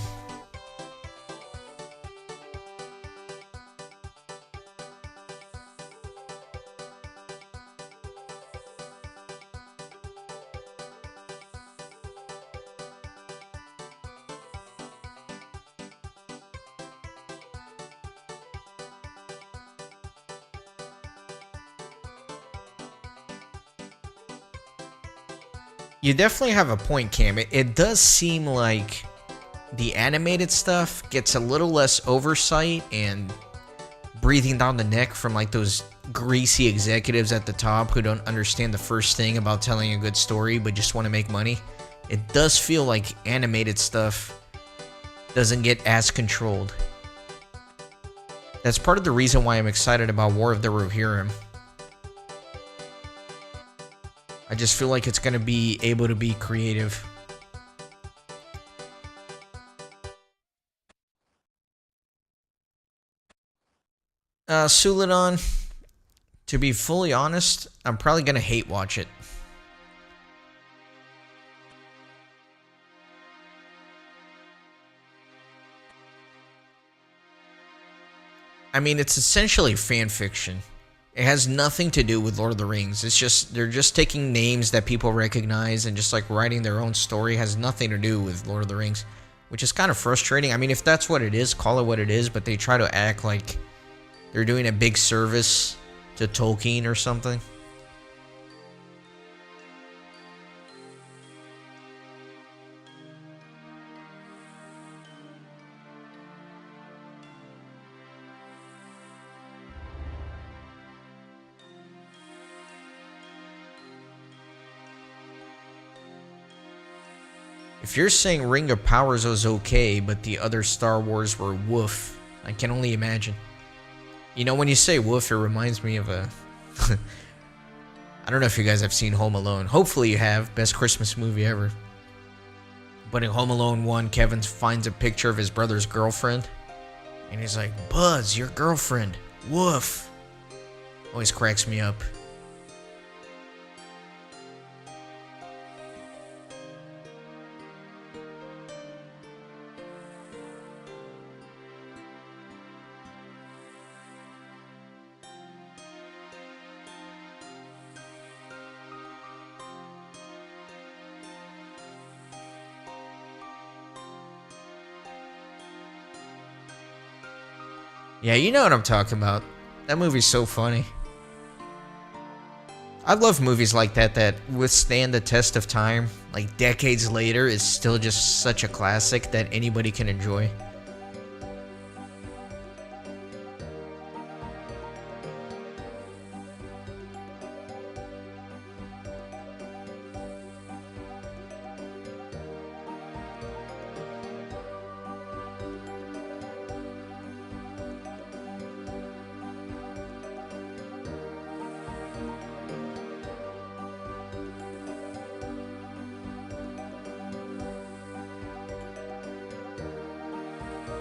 Speaker 1: You definitely have a point, Cam. It does seem like the animated stuff gets a little less oversight and breathing down the neck from like those greasy executives at the top who don't understand the first thing about telling a good story but just want to make money. It does feel like animated stuff doesn't get as controlled. That's part of the reason why I'm excited about War of the Rohirrim. I just feel like it's going to be able to be creative. Suladon, to be fully honest, I'm probably going to hate watch it. I mean, it's essentially fan fiction. It has nothing to do with Lord of the Rings. It's just, they're just taking names that people recognize and just like writing their own story. It has nothing to do with Lord of the Rings, which is kind of frustrating. I mean, if that's what it is, call it what it is, but they try to act like they're doing a big service to Tolkien or something. If you're saying Ring of Powers was okay, but the other Star Wars were woof, I can only imagine. You know, when you say woof, it reminds me of a... I don't know if you guys have seen Home Alone. Hopefully you have. Best Christmas movie ever. But in Home Alone 1, Kevin finds a picture of his brother's girlfriend. And he's like, Buzz, your girlfriend. Woof. Always cracks me up. Yeah, you know what I'm talking about. That movie's so funny. I love movies like that that withstand the test of time. Like decades later, it's still just such a classic that anybody can enjoy.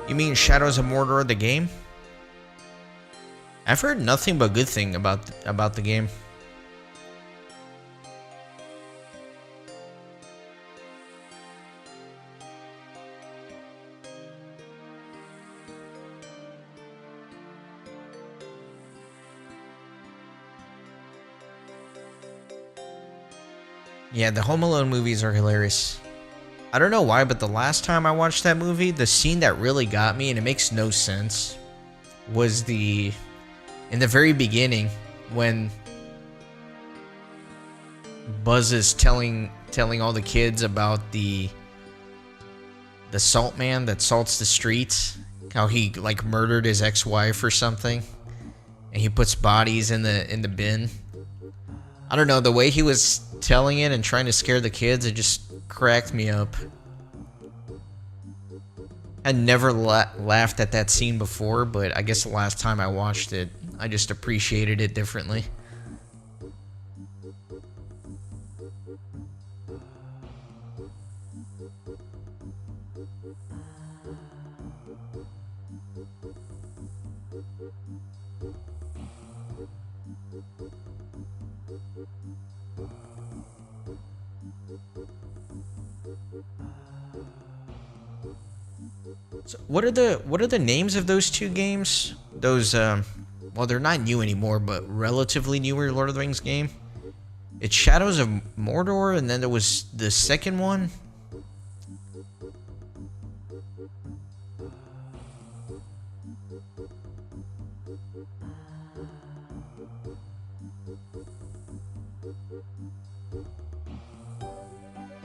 Speaker 1: You mean Shadows of Mordor, the game? I've heard nothing but good thing about the game. Yeah, the Home Alone movies are hilarious. I don't know why, but the last time I watched that movie, the scene that really got me, and it makes no sense, was in the very beginning when Buzz is telling all the kids about the salt man that salts the streets, how he like murdered his ex-wife or something, and he puts bodies in the bin. I don't know, the way he was telling it and trying to scare the kids, it just cracked me up. I never laughed at that scene before, but I guess the last time I watched it, I just appreciated it differently. So what are the names of those two games? Those well, they're not new anymore, but relatively newer Lord of the Rings game. It's Shadows of Mordor, and then there was the second one.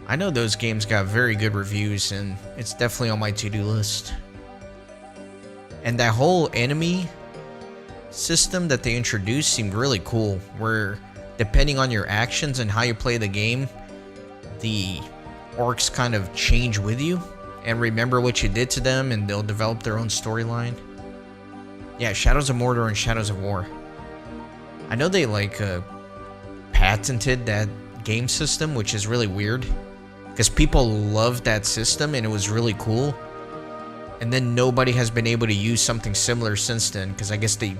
Speaker 1: I know those games got very good reviews, and it's definitely on my to-do list. And that whole enemy system that they introduced seemed really cool, where depending on your actions and how you play the game, the orcs kind of change with you and remember what you did to them, and they'll develop their own storyline. Yeah, Shadows of Mordor and Shadows of War. I know they like patented that game system, which is really weird, because people loved that system and it was really cool. And then nobody has been able to use something similar since then, because I guess they,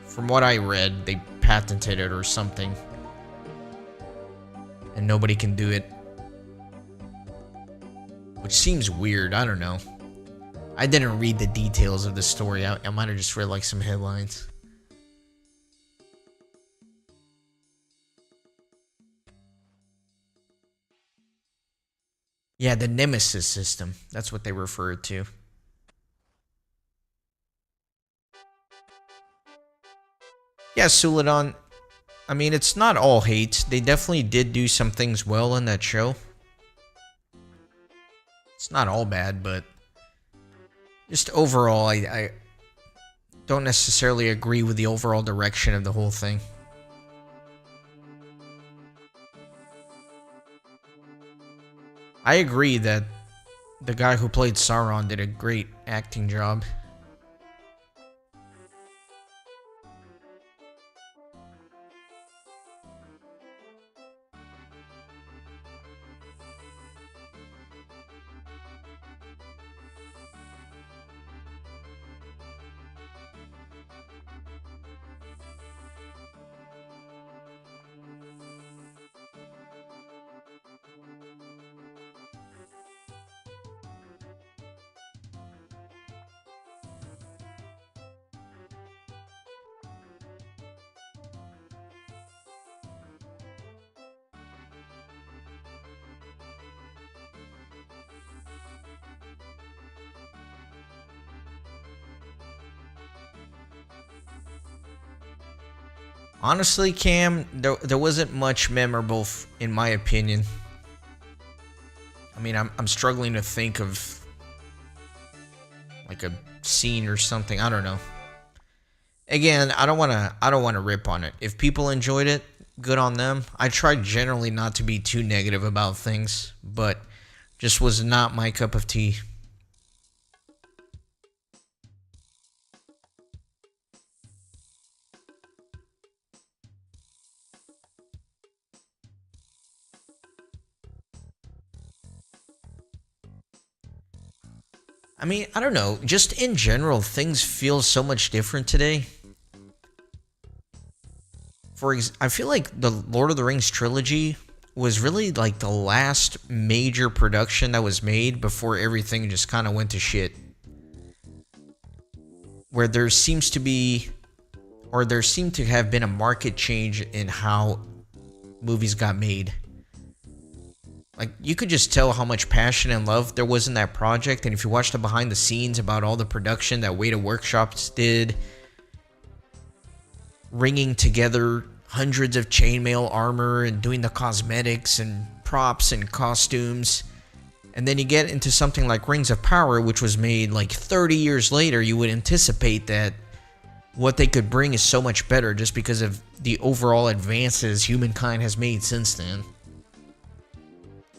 Speaker 1: from what I read, they patented it or something. And nobody can do it. Which seems weird, I don't know. I didn't read the details of the story. I might have just read like some headlines. Yeah, the Nemesis system. That's what they referred to. Yeah, Suladon. I mean, it's not all hate. They definitely did do some things well in that show. It's not all bad, but just overall, I don't necessarily agree with the overall direction of the whole thing. I agree that the guy who played Sauron did a great acting job. Honestly, Cam, there wasn't much memorable in my opinion. I mean, I'm struggling to think of like a scene or something. I don't know. Again, I don't want to rip on it. If people enjoyed it, good on them. I try generally not to be too negative about things, but just was not my cup of tea. I mean, I don't know. Just in general, things feel so much different today. I feel like the Lord of the Rings trilogy was really like the last major production that was made before everything just kind of went to shit. Where there seems to be, or there seemed to have been a market change in how movies got made. Like, you could just tell how much passion and love there was in that project. And if you watch the behind the scenes about all the production that Weta Workshops did, ringing together hundreds of chainmail armor and doing the cosmetics and props and costumes. And then you get into something like Rings of Power, which was made like 30 years later. You would anticipate that what they could bring is so much better just because of the overall advances humankind has made since then.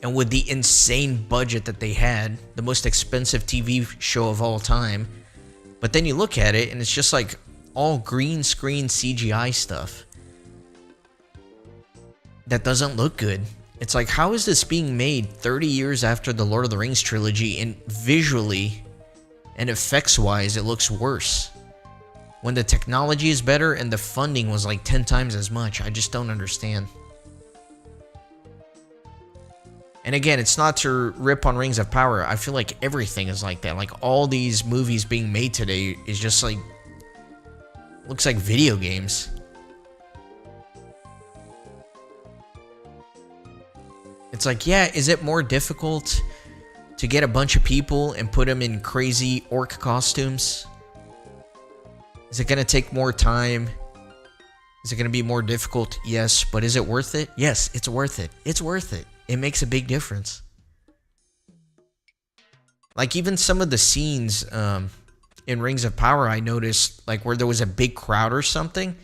Speaker 1: And with the insane budget that they had, the most expensive TV show of all time. But then you look at it and it's just like all green screen CGI stuff that doesn't look good. It's like, how is this being made 30 years after the Lord of the Rings trilogy, and visually and effects wise it looks worse when the technology is better and the funding was like 10 times as much? I just don't understand. And again, it's not to rip on Rings of Power. I feel like everything is like that. Like, all these movies being made today is just like, looks like video games. It's like, yeah, is it more difficult to get a bunch of people and put them in crazy orc costumes? Is it going to take more time? Is it going to be more difficult? Yes, but is it worth it? Yes, it's worth it. It's worth it. It makes a big difference. Like, even some of the scenes in Rings of Power, I noticed, like, where there was a big crowd or something,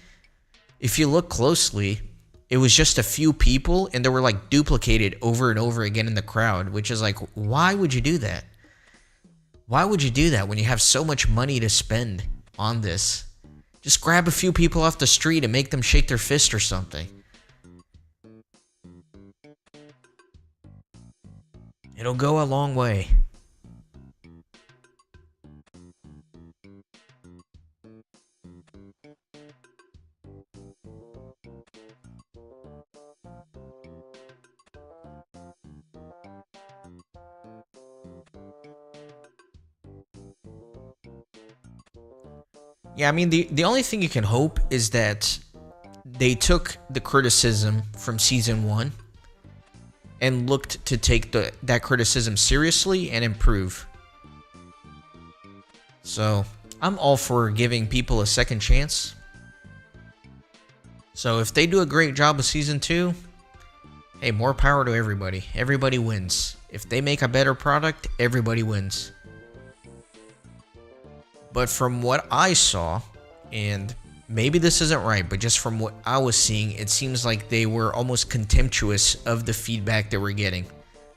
Speaker 1: if you look closely, it was just a few people, and they were like duplicated over and over again in the crowd, which is like, why would you do that? Why would you do that when you have so much money to spend on this? Just grab a few people off the street and make them shake their fist or something. It'll go a long way. Yeah, I mean, the only thing you can hope is that they took the criticism from Season 1 and looked to take that criticism seriously and improve. So, I'm all for giving people a second chance. So, if they do a great job with Season 2, hey, more power to everybody. Everybody wins. If they make a better product, everybody wins. But from what I saw, and maybe this isn't right, but just from what I was seeing, it seems like they were almost contemptuous of the feedback they were getting.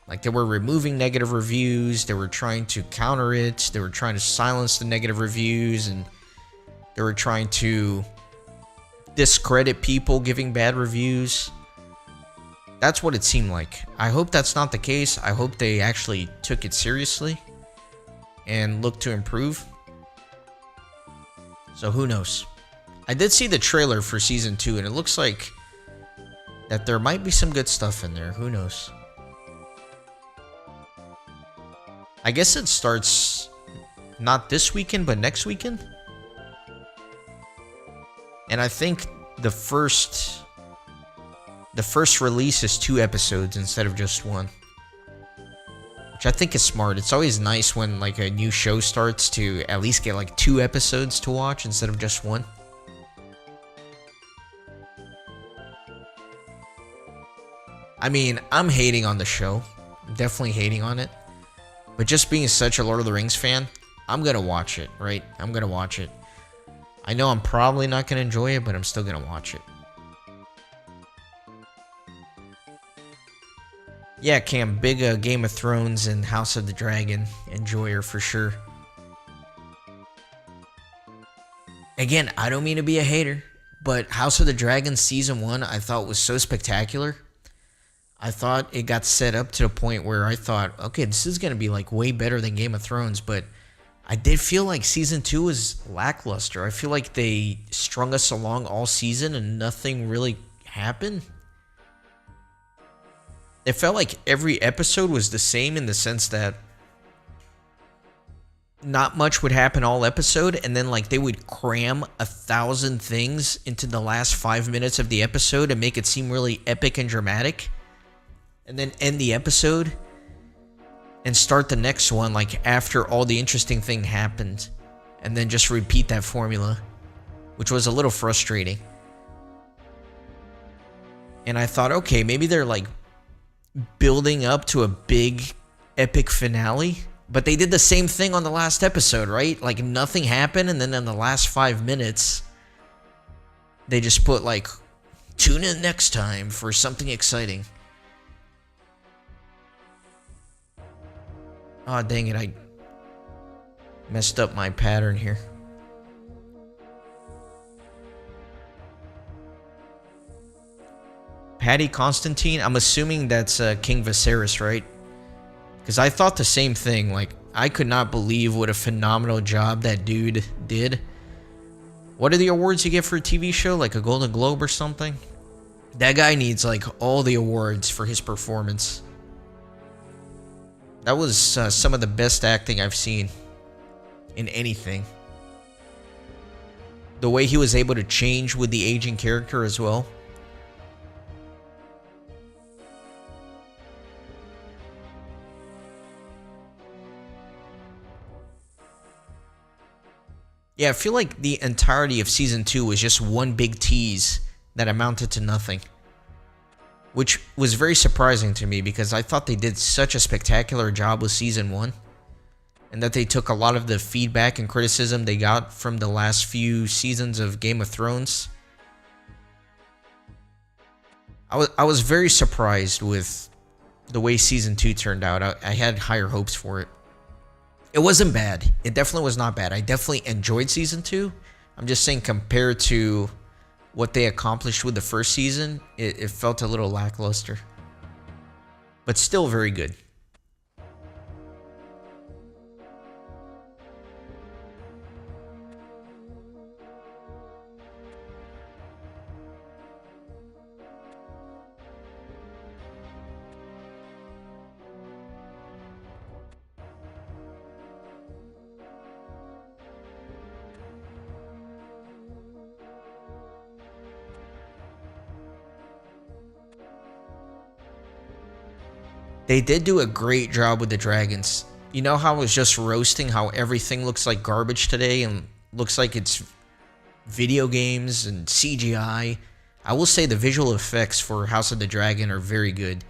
Speaker 1: Like, they were removing negative reviews, they were trying to counter it, they were trying to silence the negative reviews, and they were trying to discredit people giving bad reviews. That's what it seemed like. I hope that's not the case. I hope they actually took it seriously and looked to improve. So who knows? I did see the trailer for Season 2, and it looks like that there might be some good stuff in there. Who knows? I guess it starts not this weekend, but next weekend. And I think the first release is 2 episodes instead of just 1. Which I think is smart. It's always nice when like a new show starts to at least get like 2 episodes to watch instead of just 1. I mean, I'm hating on the show. I'm definitely hating on it. But just being such a Lord of the Rings fan, I'm gonna watch it, right? I'm gonna watch it. I know I'm probably not gonna enjoy it, but I'm still gonna watch it. Yeah, Cam, big Game of Thrones and House of the Dragon enjoyer for sure. Again, I don't mean to be a hater, but House of the Dragon Season 1 I thought was so spectacular. I thought it got set up to the point where I thought, okay, this is going to be like way better than Game of Thrones, but I did feel like Season 2 was lackluster. I feel like they strung us along all season and nothing really happened. It felt like every episode was the same in the sense that not much would happen all episode, and then like they would cram 1,000 things into the last 5 minutes of the episode and make it seem really epic and dramatic. and then end the episode and start the next one like after all the interesting thing happened, and then just repeat that formula, which was a little frustrating. And I thought, okay, maybe they're like building up to a big epic finale, but they did the same thing on the last episode, right? Like nothing happened, and then in the last 5 minutes they just put like, tune in next time for something exciting. Oh, dang it, I messed up my pattern here. Paddy Constantine, I'm assuming that's King Viserys, right? Because I thought the same thing. Like, I could not believe what a phenomenal job that dude did. What are the awards you get for a TV show? Like a Golden Globe or something? That guy needs like all the awards for his performance. That was some of the best acting I've seen in anything. The way he was able to change with the aging character as well. Yeah, I feel like the entirety of Season 2 was just one big tease that amounted to nothing. Which was very surprising to me because I thought they did such a spectacular job with Season 1. And that they took a lot of the feedback and criticism they got from the last few seasons of Game of Thrones. I was very surprised with the way Season 2 turned out. I had higher hopes for it. It wasn't bad. It definitely was not bad. I definitely enjoyed Season 2. I'm just saying compared to what they accomplished with the first season, it felt a little lackluster. But still very good. They did do a great job with the dragons. You know how I was just roasting how everything looks like garbage today and looks like it's video games and CGI? I will say the visual effects for House of the Dragon are very good.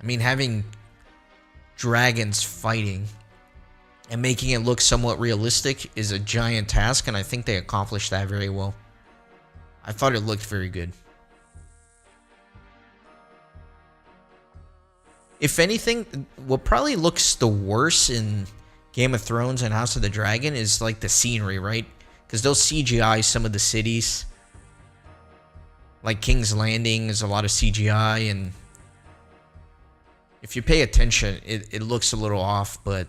Speaker 1: I mean, having dragons fighting and making it look somewhat realistic is a giant task, and I think they accomplished that very well. I thought it looked very good. If anything, what probably looks the worst in Game of Thrones and House of the Dragon is like the scenery, right? Because they'll CGI some of the cities. Like King's Landing is a lot of CGI, and if you pay attention, it looks a little off, but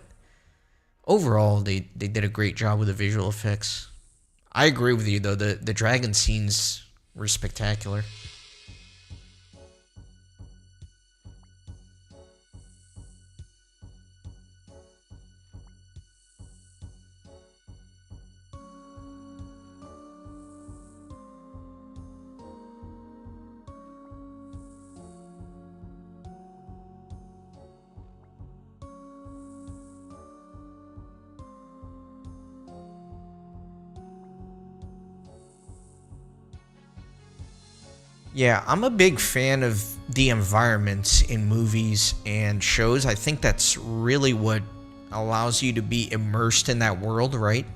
Speaker 1: overall, they did a great job with the visual effects. I agree with you, though. The dragon scenes were spectacular. Yeah, I'm a big fan of the environments in movies and shows. I think that's really what allows you to be immersed in that world, right?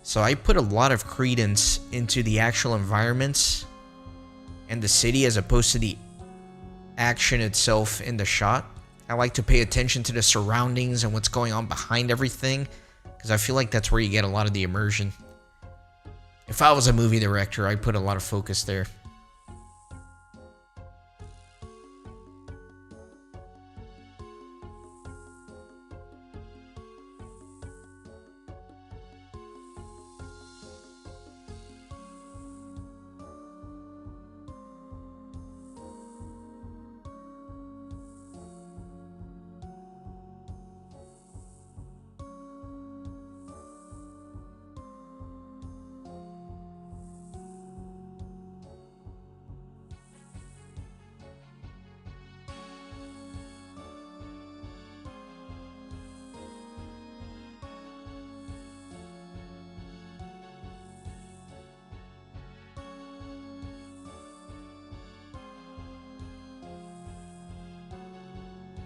Speaker 1: So I put a lot of credence into the actual environments and the city as opposed to the action itself in the shot. I like to pay attention to the surroundings and what's going on behind everything, because I feel like that's where you get a lot of the immersion. If I was a movie director, I'd put a lot of focus there.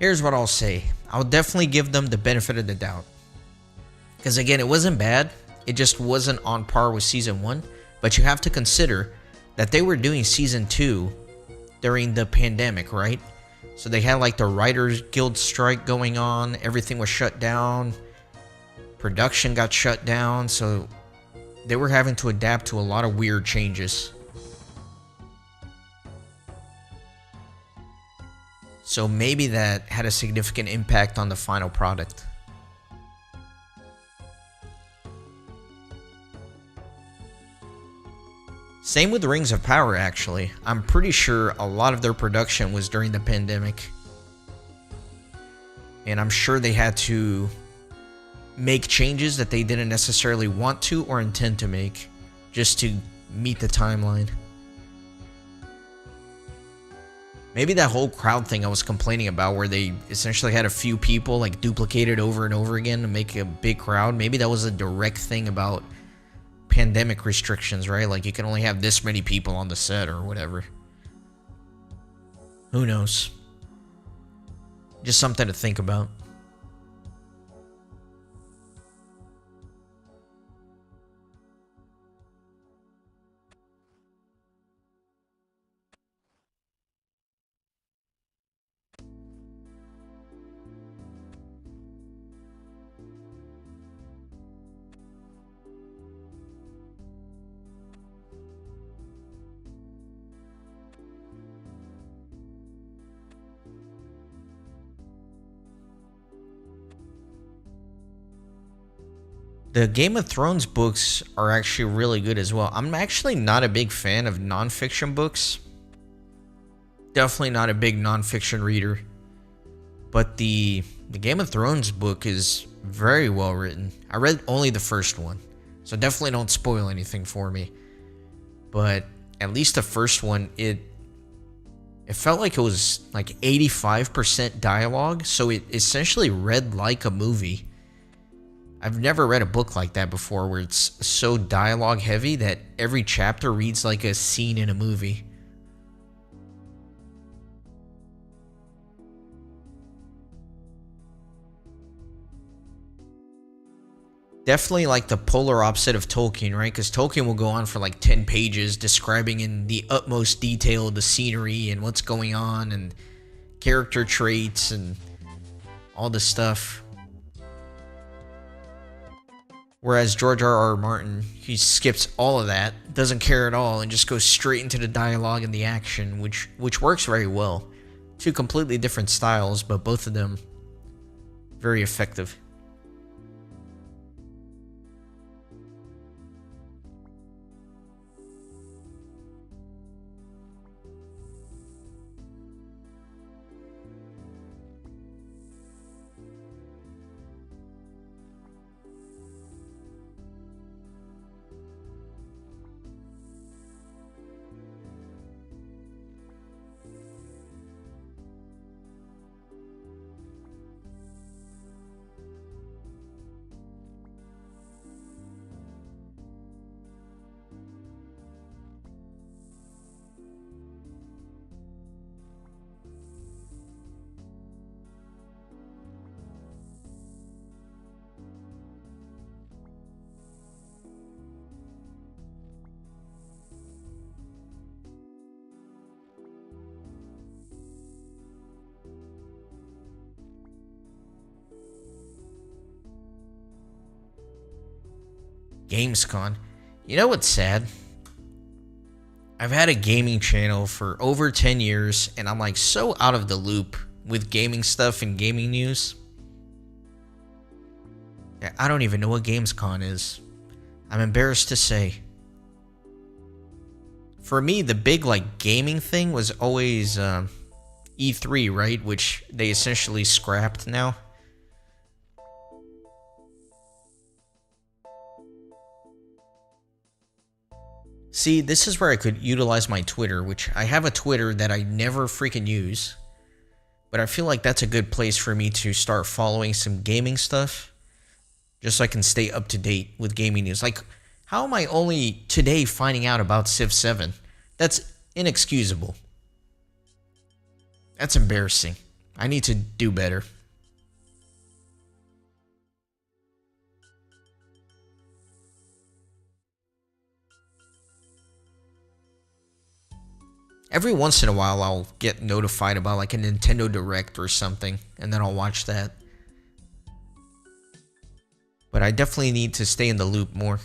Speaker 1: Here's what I'll say. I'll definitely give them the benefit of the doubt. Because again, it wasn't bad. It just wasn't on par with Season 1. But you have to consider that they were doing Season 2 during the pandemic, right? So they had like the Writers Guild strike going on. Everything was shut down. Production got shut down. So they were having to adapt to a lot of weird changes. So maybe that had a significant impact on the final product. Same with Rings of Power, actually. I'm pretty sure a lot of their production was during the pandemic. And I'm sure they had to make changes that they didn't necessarily want to or intend to make just to meet the timeline. Maybe that whole crowd thing I was complaining about, where they essentially had a few people like duplicated over and over again to make a big crowd. Maybe that was a direct thing about pandemic restrictions, right? Like you can only have this many people on the set or whatever. Who knows? Just something to think about. The Game of Thrones books are actually really good as well. I'm actually not a big fan of nonfiction books. Definitely not a big nonfiction reader. But the Game of Thrones book is very well written. I read only the first one, so definitely don't spoil anything for me. But at least the first one, it felt like it was like 85% dialogue, so it essentially read like a movie. I've never read a book like that before, where it's so dialogue heavy that every chapter reads like a scene in a movie. Definitely like the polar opposite of Tolkien, right? Because Tolkien will go on for like 10 pages describing in the utmost detail the scenery and what's going on and character traits and all this stuff. Whereas George R.R. Martin, he skips all of that, doesn't care at all, and just goes straight into the dialogue and the action, which works very well. Two completely different styles, but both of them very effective. Gamescom. You know what's sad? I've had a gaming channel for over 10 years, and I'm like so out of the loop with gaming stuff and gaming news. I don't even know what Gamescom is. I'm embarrassed to say. For me, the big like gaming thing was always E3, right? Which they essentially scrapped now. See, this is where I could utilize my Twitter, which I have a Twitter that I never freaking use. But I feel like that's a good place for me to start following some gaming stuff, just so I can stay up to date with gaming news. Like, how am I only today finding out about Civ 7? That's inexcusable. That's embarrassing. I need to do better. Every once in a while, I'll get notified about like a Nintendo Direct or something, and then I'll watch that. But I definitely need to stay in the loop more.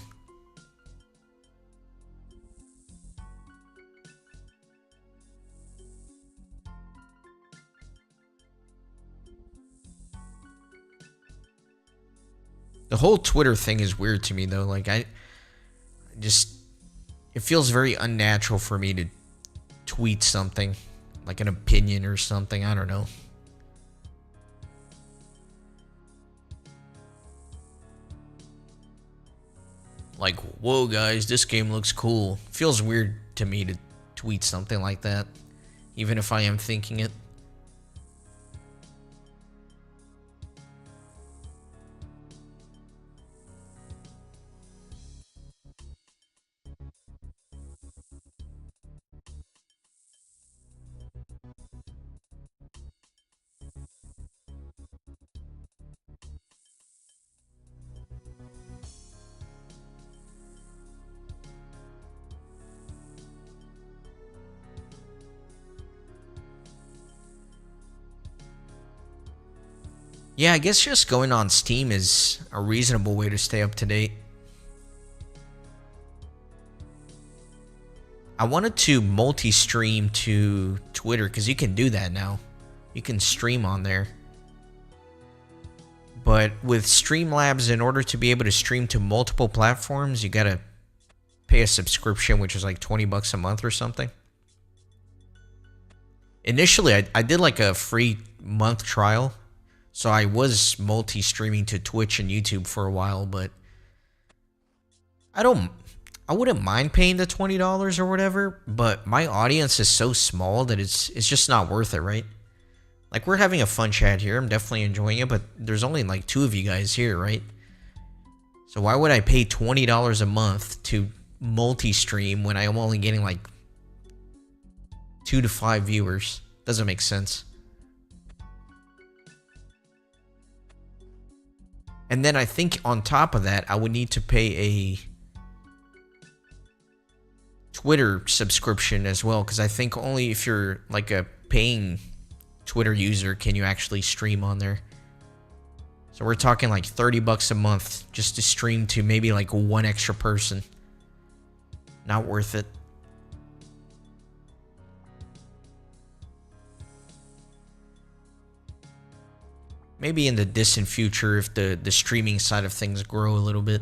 Speaker 1: The whole Twitter thing is weird to me though. Like it feels very unnatural for me to tweet something, like an opinion or something. I don't know. Like, whoa guys, this game looks cool. Feels weird to me to tweet something like that, even if I am thinking it. Yeah, I guess just going on Steam is a reasonable way to stay up to date. I wanted to multi-stream to Twitter because you can do that now. You can stream on there. But with Streamlabs, in order to be able to stream to multiple platforms, you gotta pay a subscription, which is like 20 bucks a month or something. Initially, I did like a free month trial. So I was multi-streaming to Twitch and YouTube for a while, but I wouldn't mind paying the $20 or whatever, but my audience is so small that it's just not worth it, right? Like, we're having a fun chat here. I'm definitely enjoying it, but there's only like 2 of you guys here, right? So why would I pay $20 a month to multi-stream when I'm only getting like 2 to 5 viewers? Doesn't make sense. And then I think on top of that, I would need to pay a Twitter subscription as well, because I think only if you're like a paying Twitter user can you actually stream on there. So we're talking like 30 bucks a month just to stream to maybe like 1 extra person. Not worth it. Maybe in the distant future if the streaming side of things grow a little bit.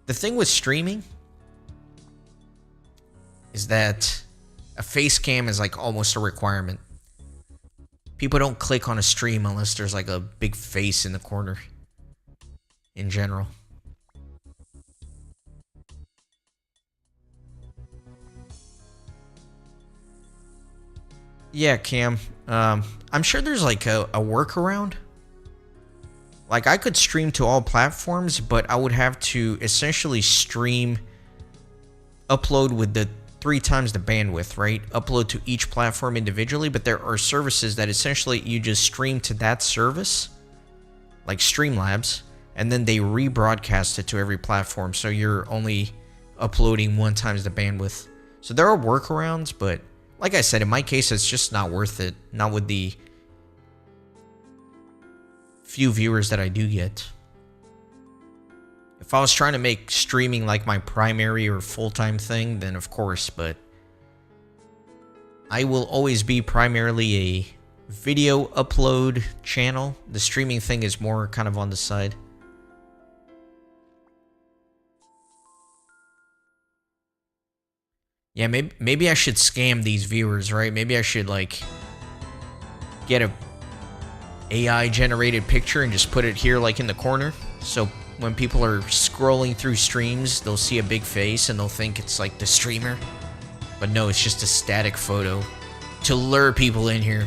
Speaker 1: The thing with streaming is that a face cam is like almost a requirement. People don't click on a stream unless there's like a big face in the corner in general. Yeah, Cam. I'm sure there's like a workaround. Like, I could stream to all platforms, but I would have to essentially upload with the 3 times the bandwidth, right? Upload to each platform individually, but there are services that essentially you just stream to that service, like Streamlabs, and then they rebroadcast it to every platform, so you're only uploading 1 times the bandwidth. So there are workarounds, but like I said, in my case, it's just not worth it. Not with the few viewers that I do get. If I was trying to make streaming like my primary or full-time thing, then of course, but I will always be primarily a video upload channel. The streaming thing is more kind of on the side. Yeah, maybe I should scam these viewers, right? Maybe I should like get a AI generated picture and just put it here like in the corner. So when people are scrolling through streams, they'll see a big face and they'll think it's like the streamer. But no, it's just a static photo to lure people in here.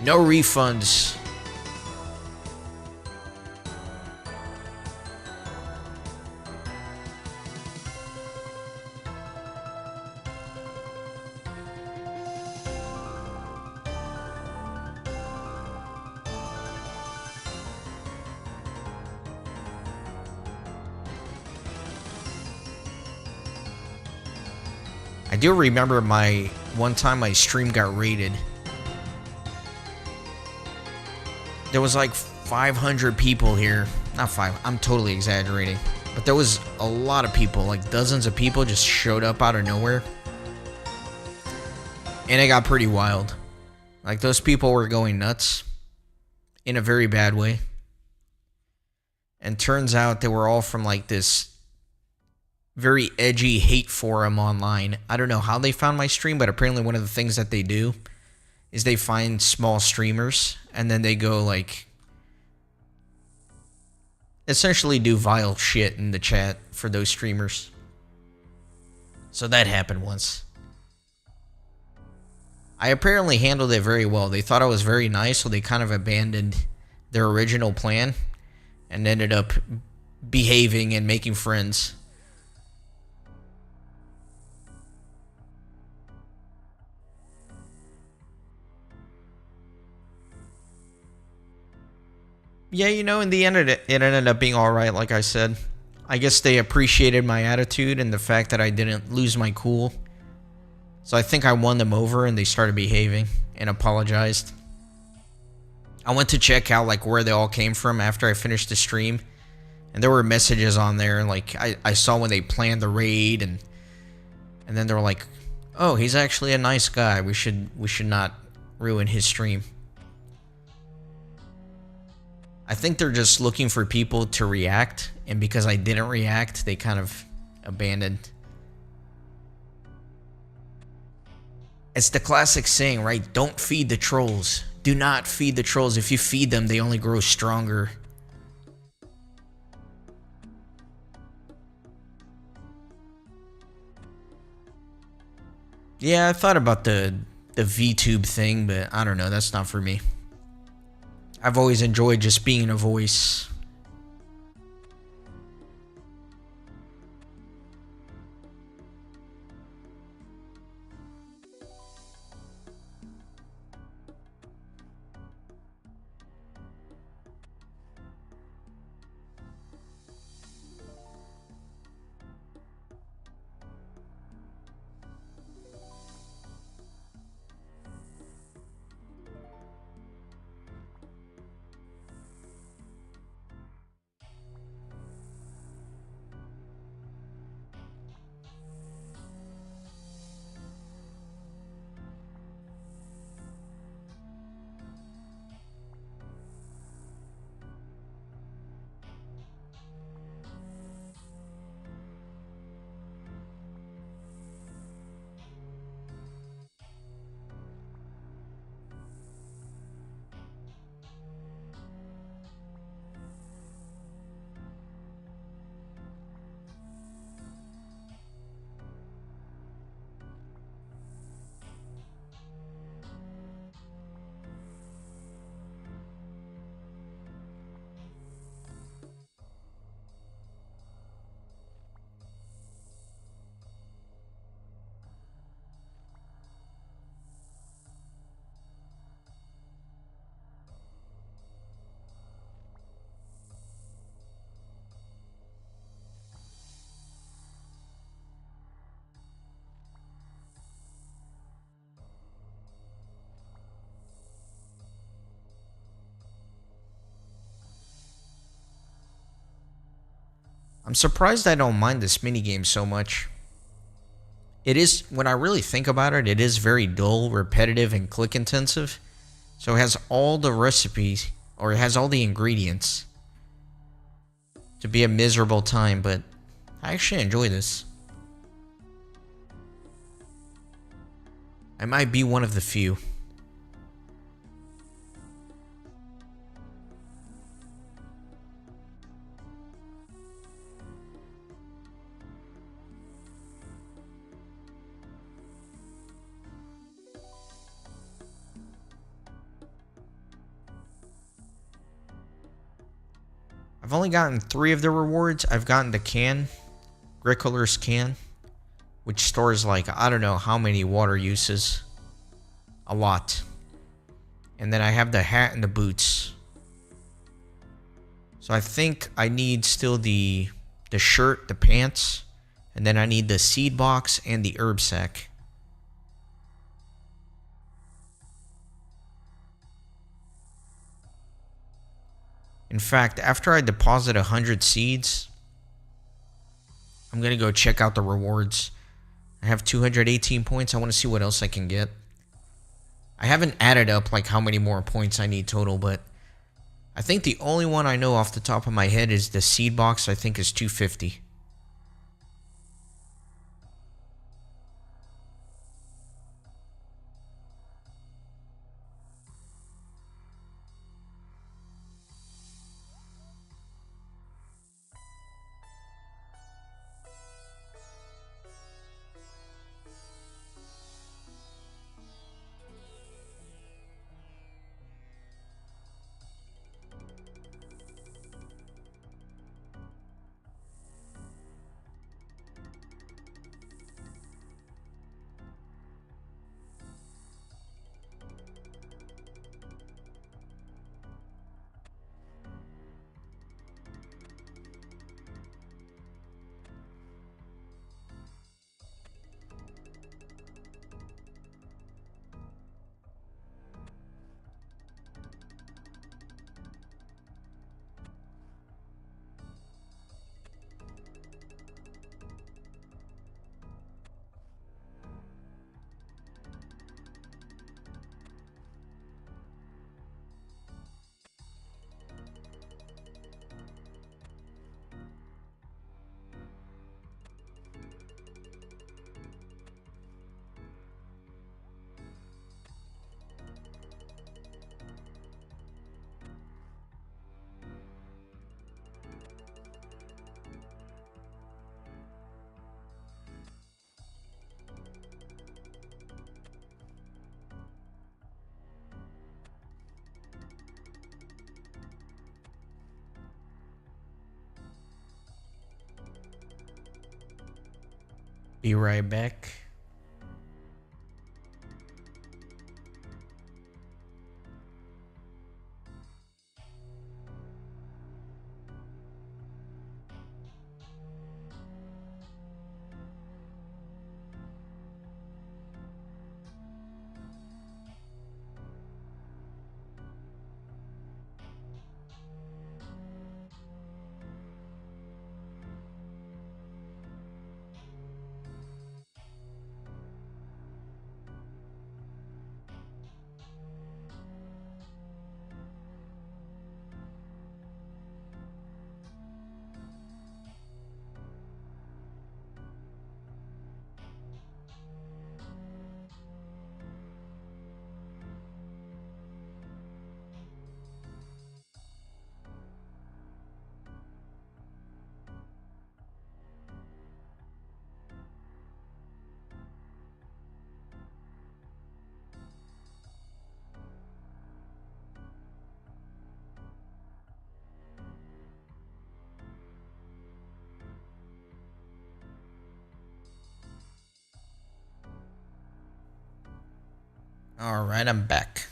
Speaker 1: No refunds. I do remember one time my stream got raided. There was like 500 people here. Not five, I'm totally exaggerating. But there was a lot of people, like dozens of people just showed up out of nowhere. And it got pretty wild. Like those people were going nuts in a very bad way. And turns out they were all from like this very edgy hate forum online. I don't know how they found my stream, but apparently one of the things that they do is they find small streamers and then they go like essentially do vile shit in the chat for those streamers. So that happened once. I apparently handled it very well. They thought I was very nice, so they kind of abandoned their original plan and ended up behaving and making friends. Yeah, you know, in the end, it ended up being alright, like I said. I guess they appreciated my attitude and the fact that I didn't lose my cool. So I think I won them over and they started behaving and apologized. I went to check out like where they all came from after I finished the stream. And there were messages on there, like I saw when they planned the raid and then they were like, oh, he's actually a nice guy. We should not ruin his stream. I think they're just looking for people to react, and because I didn't react, they kind of abandoned. It's the classic saying, right? Don't feed the trolls. Do not feed the trolls. If you feed them, they only grow stronger. Yeah, I thought about the VTube thing, but I don't know. That's not for me. I've always enjoyed just being a voice. I'm surprised I don't mind this minigame so much. It is, when I really think about it, it is very dull, repetitive, and click intensive. So it has all the recipes, or it has all the ingredients to be a miserable time, but I actually enjoy this. I might be one of the few. I've only gotten 3 of the rewards. I've gotten the can, Grickler's can, which stores like, I don't know how many water uses. A lot. And then I have the hat and the boots. So I think I need still the shirt, the pants, And then I need the seed box and the herb sack. In fact, after I deposit 100 seeds, I'm going to go check out the rewards. I have 218 points. I want to see what else I can get. I haven't added up like how many more points I need total, but I think the only one I know off the top of my head is the seed box. I think is 250. Be right back. All right, I'm back.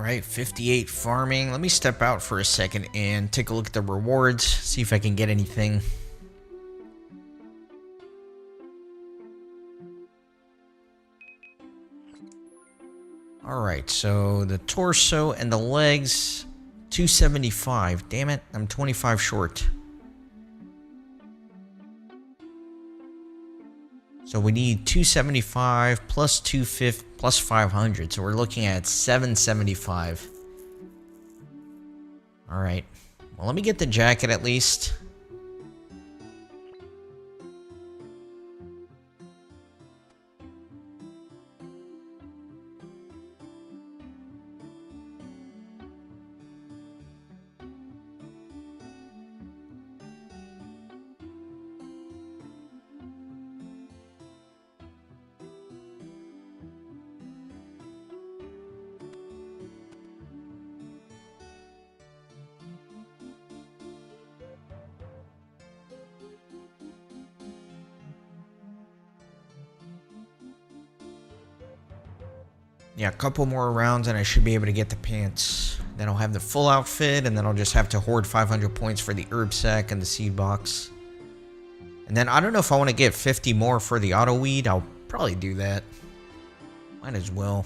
Speaker 1: Alright, 58 farming. Let me step out for a second and take a look at the rewards, see if I can get anything. Alright, so the torso and the legs, 275. Damn it, I'm 25 short. So we need 275 plus 250 plus 500. So we're looking at 775. Alright. Well, let me get the jacket at least. Yeah, a couple more rounds and I should be able to get the pants. Then I'll have the full outfit, and then I'll just have to hoard 500 points for the herb sack and the seed box. And then I don't know if I want to get 50 more for the auto weed. I'll probably do that. Might as well.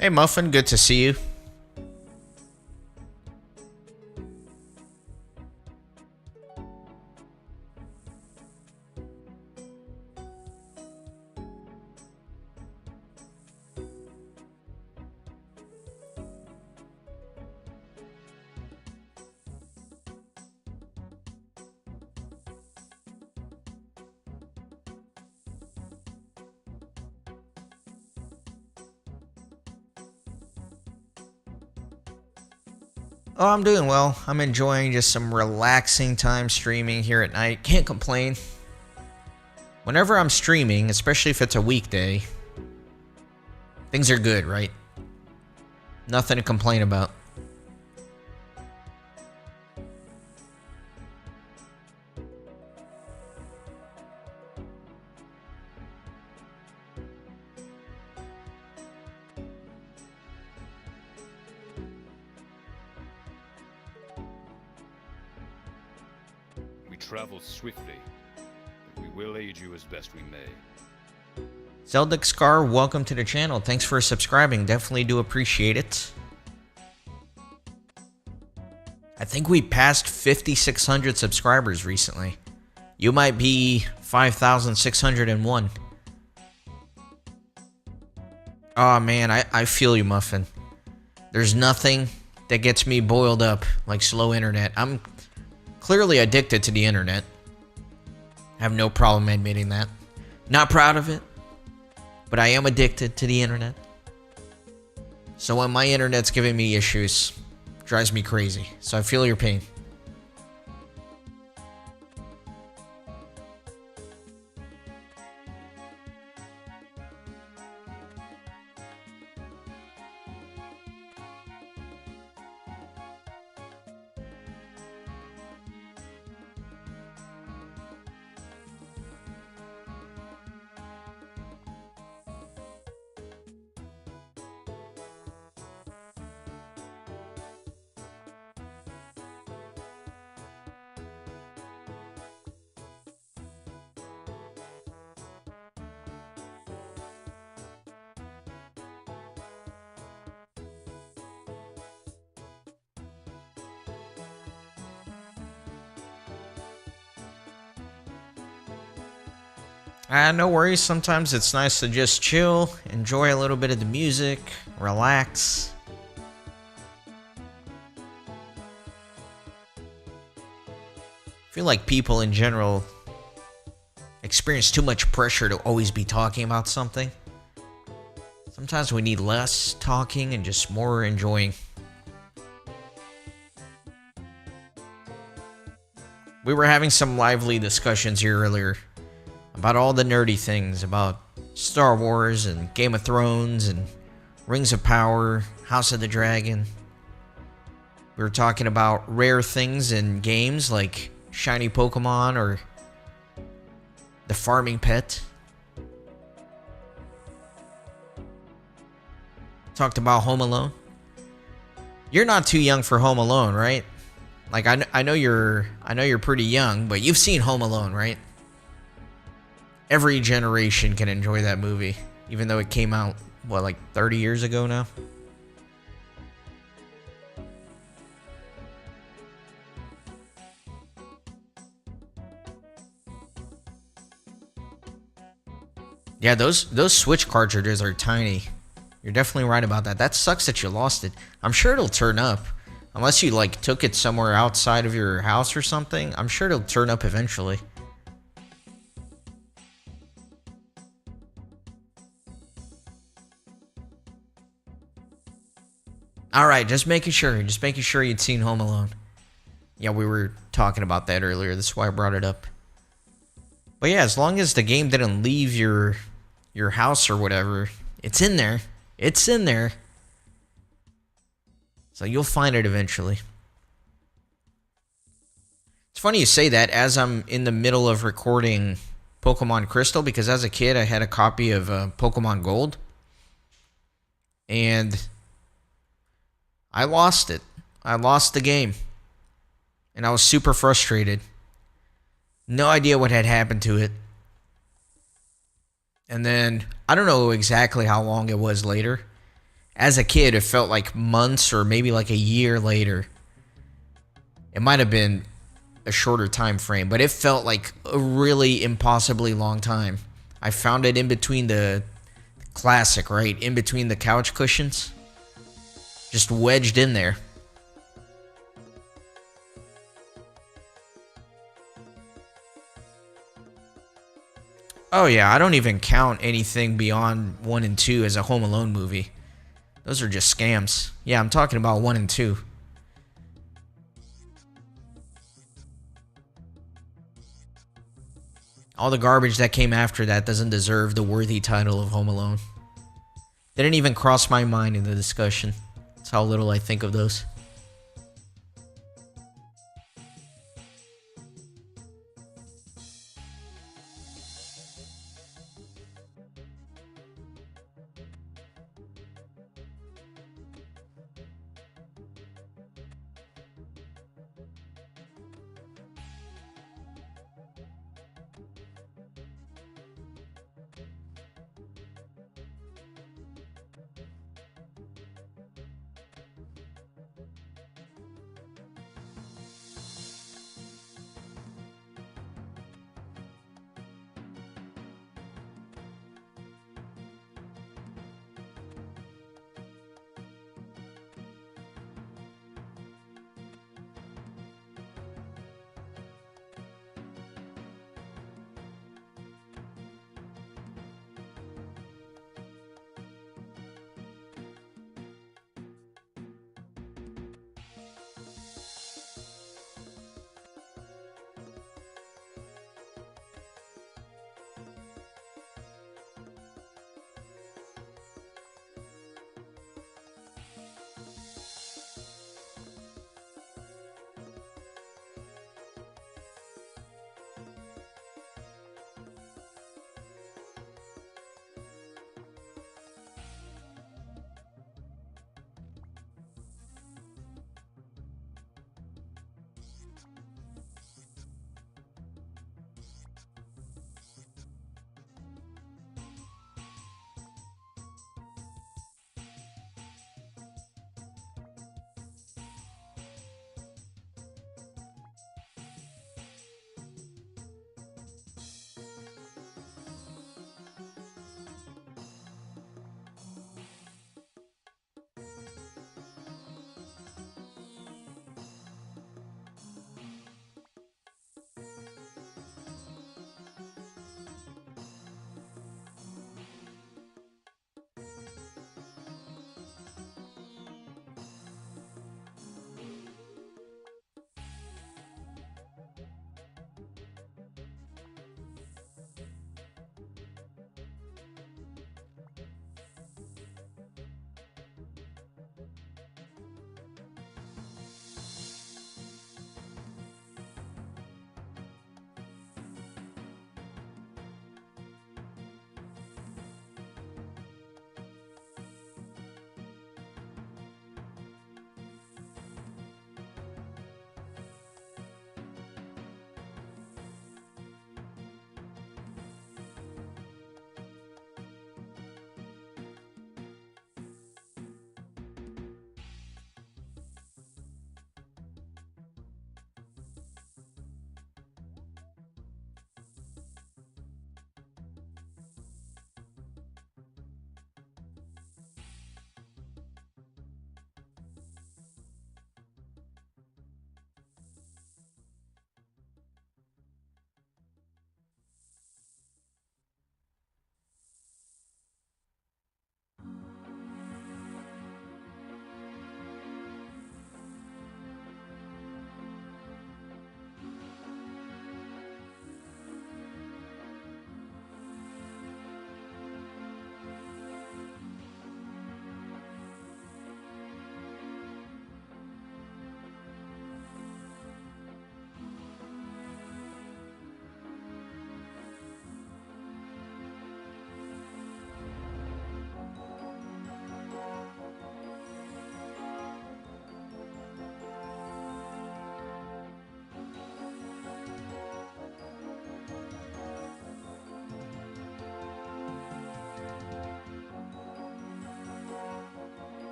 Speaker 1: Hey Muffin, good to see you. Oh, I'm doing well. I'm enjoying just some relaxing time streaming here at night. Can't complain. Whenever I'm streaming, especially if it's a weekday, things are good, right? Nothing to complain about.
Speaker 2: travel swiftly, but we will aid you as best we may.
Speaker 1: Zeldic Scar, welcome to the channel. Thanks for subscribing. Definitely do appreciate it. I think we passed 5,600 subscribers recently. You might be 5,601. Oh man, I feel you, Muffin. There's nothing that gets me boiled up like slow internet. I'm clearly addicted to the internet. I have no problem admitting that. Not proud of it, but I am addicted to the internet. So when my internet's giving me issues, it drives me crazy. So I feel your pain. No worries. Sometimes it's nice to just chill, enjoy a little bit of the music, relax. I feel like people in general experience too much pressure to always be talking about something. Sometimes we need less talking and just more enjoying. We were having some lively discussions here earlier about all the nerdy things about Star Wars and Game of Thrones and Rings of Power, House of the Dragon. We were talking about rare things in games like shiny Pokemon or the farming pet. Talked about Home Alone. You're not too young for Home Alone, right? Like I know you're pretty young, but you've seen Home Alone, right? Every generation can enjoy that movie, even though it came out, what, like 30 years ago now? Yeah, those Switch cartridges are tiny. You're definitely right about that. That sucks that you lost it. I'm sure it'll turn up. Unless you, like, took it somewhere outside of your house or something, I'm sure it'll turn up eventually. Alright, just making sure you'd seen Home Alone. Yeah, we were talking about that earlier, that's why I brought it up. But yeah, as long as the game didn't leave your house or whatever, it's in there. It's in there. So you'll find it eventually. It's funny you say that as I'm in the middle of recording Pokemon Crystal, because as a kid I had a copy of Pokemon Gold. And I lost it. I lost the game. And I was super frustrated. No idea what had happened to it. And then, I don't know exactly how long it was later. As a kid, it felt like months or maybe like a year later. It might have been a shorter time frame, but it felt like a really impossibly long time. I found it in between the classic, right? In between the couch cushions. Just wedged in there. Oh yeah, I don't even count anything beyond 1 and 2 as a Home Alone movie. Those are just scams. Yeah, I'm talking about 1 and 2. All the garbage that came after that doesn't deserve the worthy title of Home Alone. Didn't even cross my mind in the discussion. That's how little I think of those.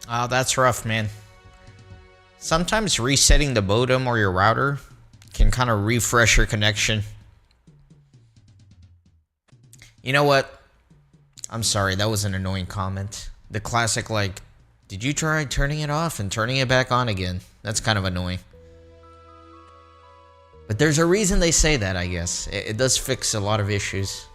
Speaker 1: Oh, that's rough, man. Sometimes resetting the modem or your router can kind of refresh your connection. You know what? I'm sorry, that was an annoying comment. The classic, like, did you try turning it off and turning it back on again? That's kind of annoying. But there's a reason they say that, I guess. It does fix a lot of issues.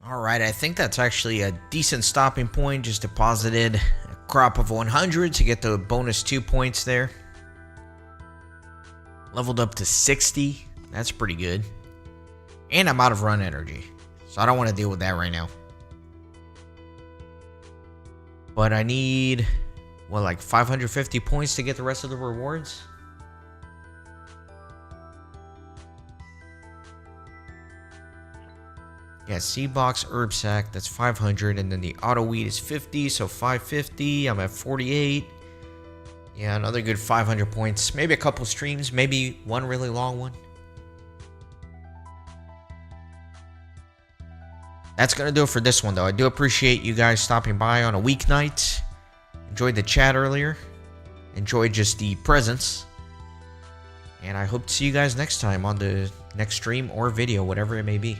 Speaker 1: Alright, I think that's actually a decent stopping point. Just deposited a crop of 100 to get the bonus 2 points there. Leveled up to 60. That's pretty good. And I'm out of run energy, so I don't want to deal with that right now. But I need, what, like 550 points to get the rest of the rewards? Yeah, seed box, herb sack, that's 500, and then the auto weed is 50, so 550. I'm at 48. Yeah, another good 500 points. Maybe a couple streams, maybe one really long one. That's gonna do it for this one, though. I do appreciate you guys stopping by on a weeknight. Enjoyed the chat earlier. Enjoyed just the presence. And I hope to see you guys next time on the next stream or video, whatever it may be.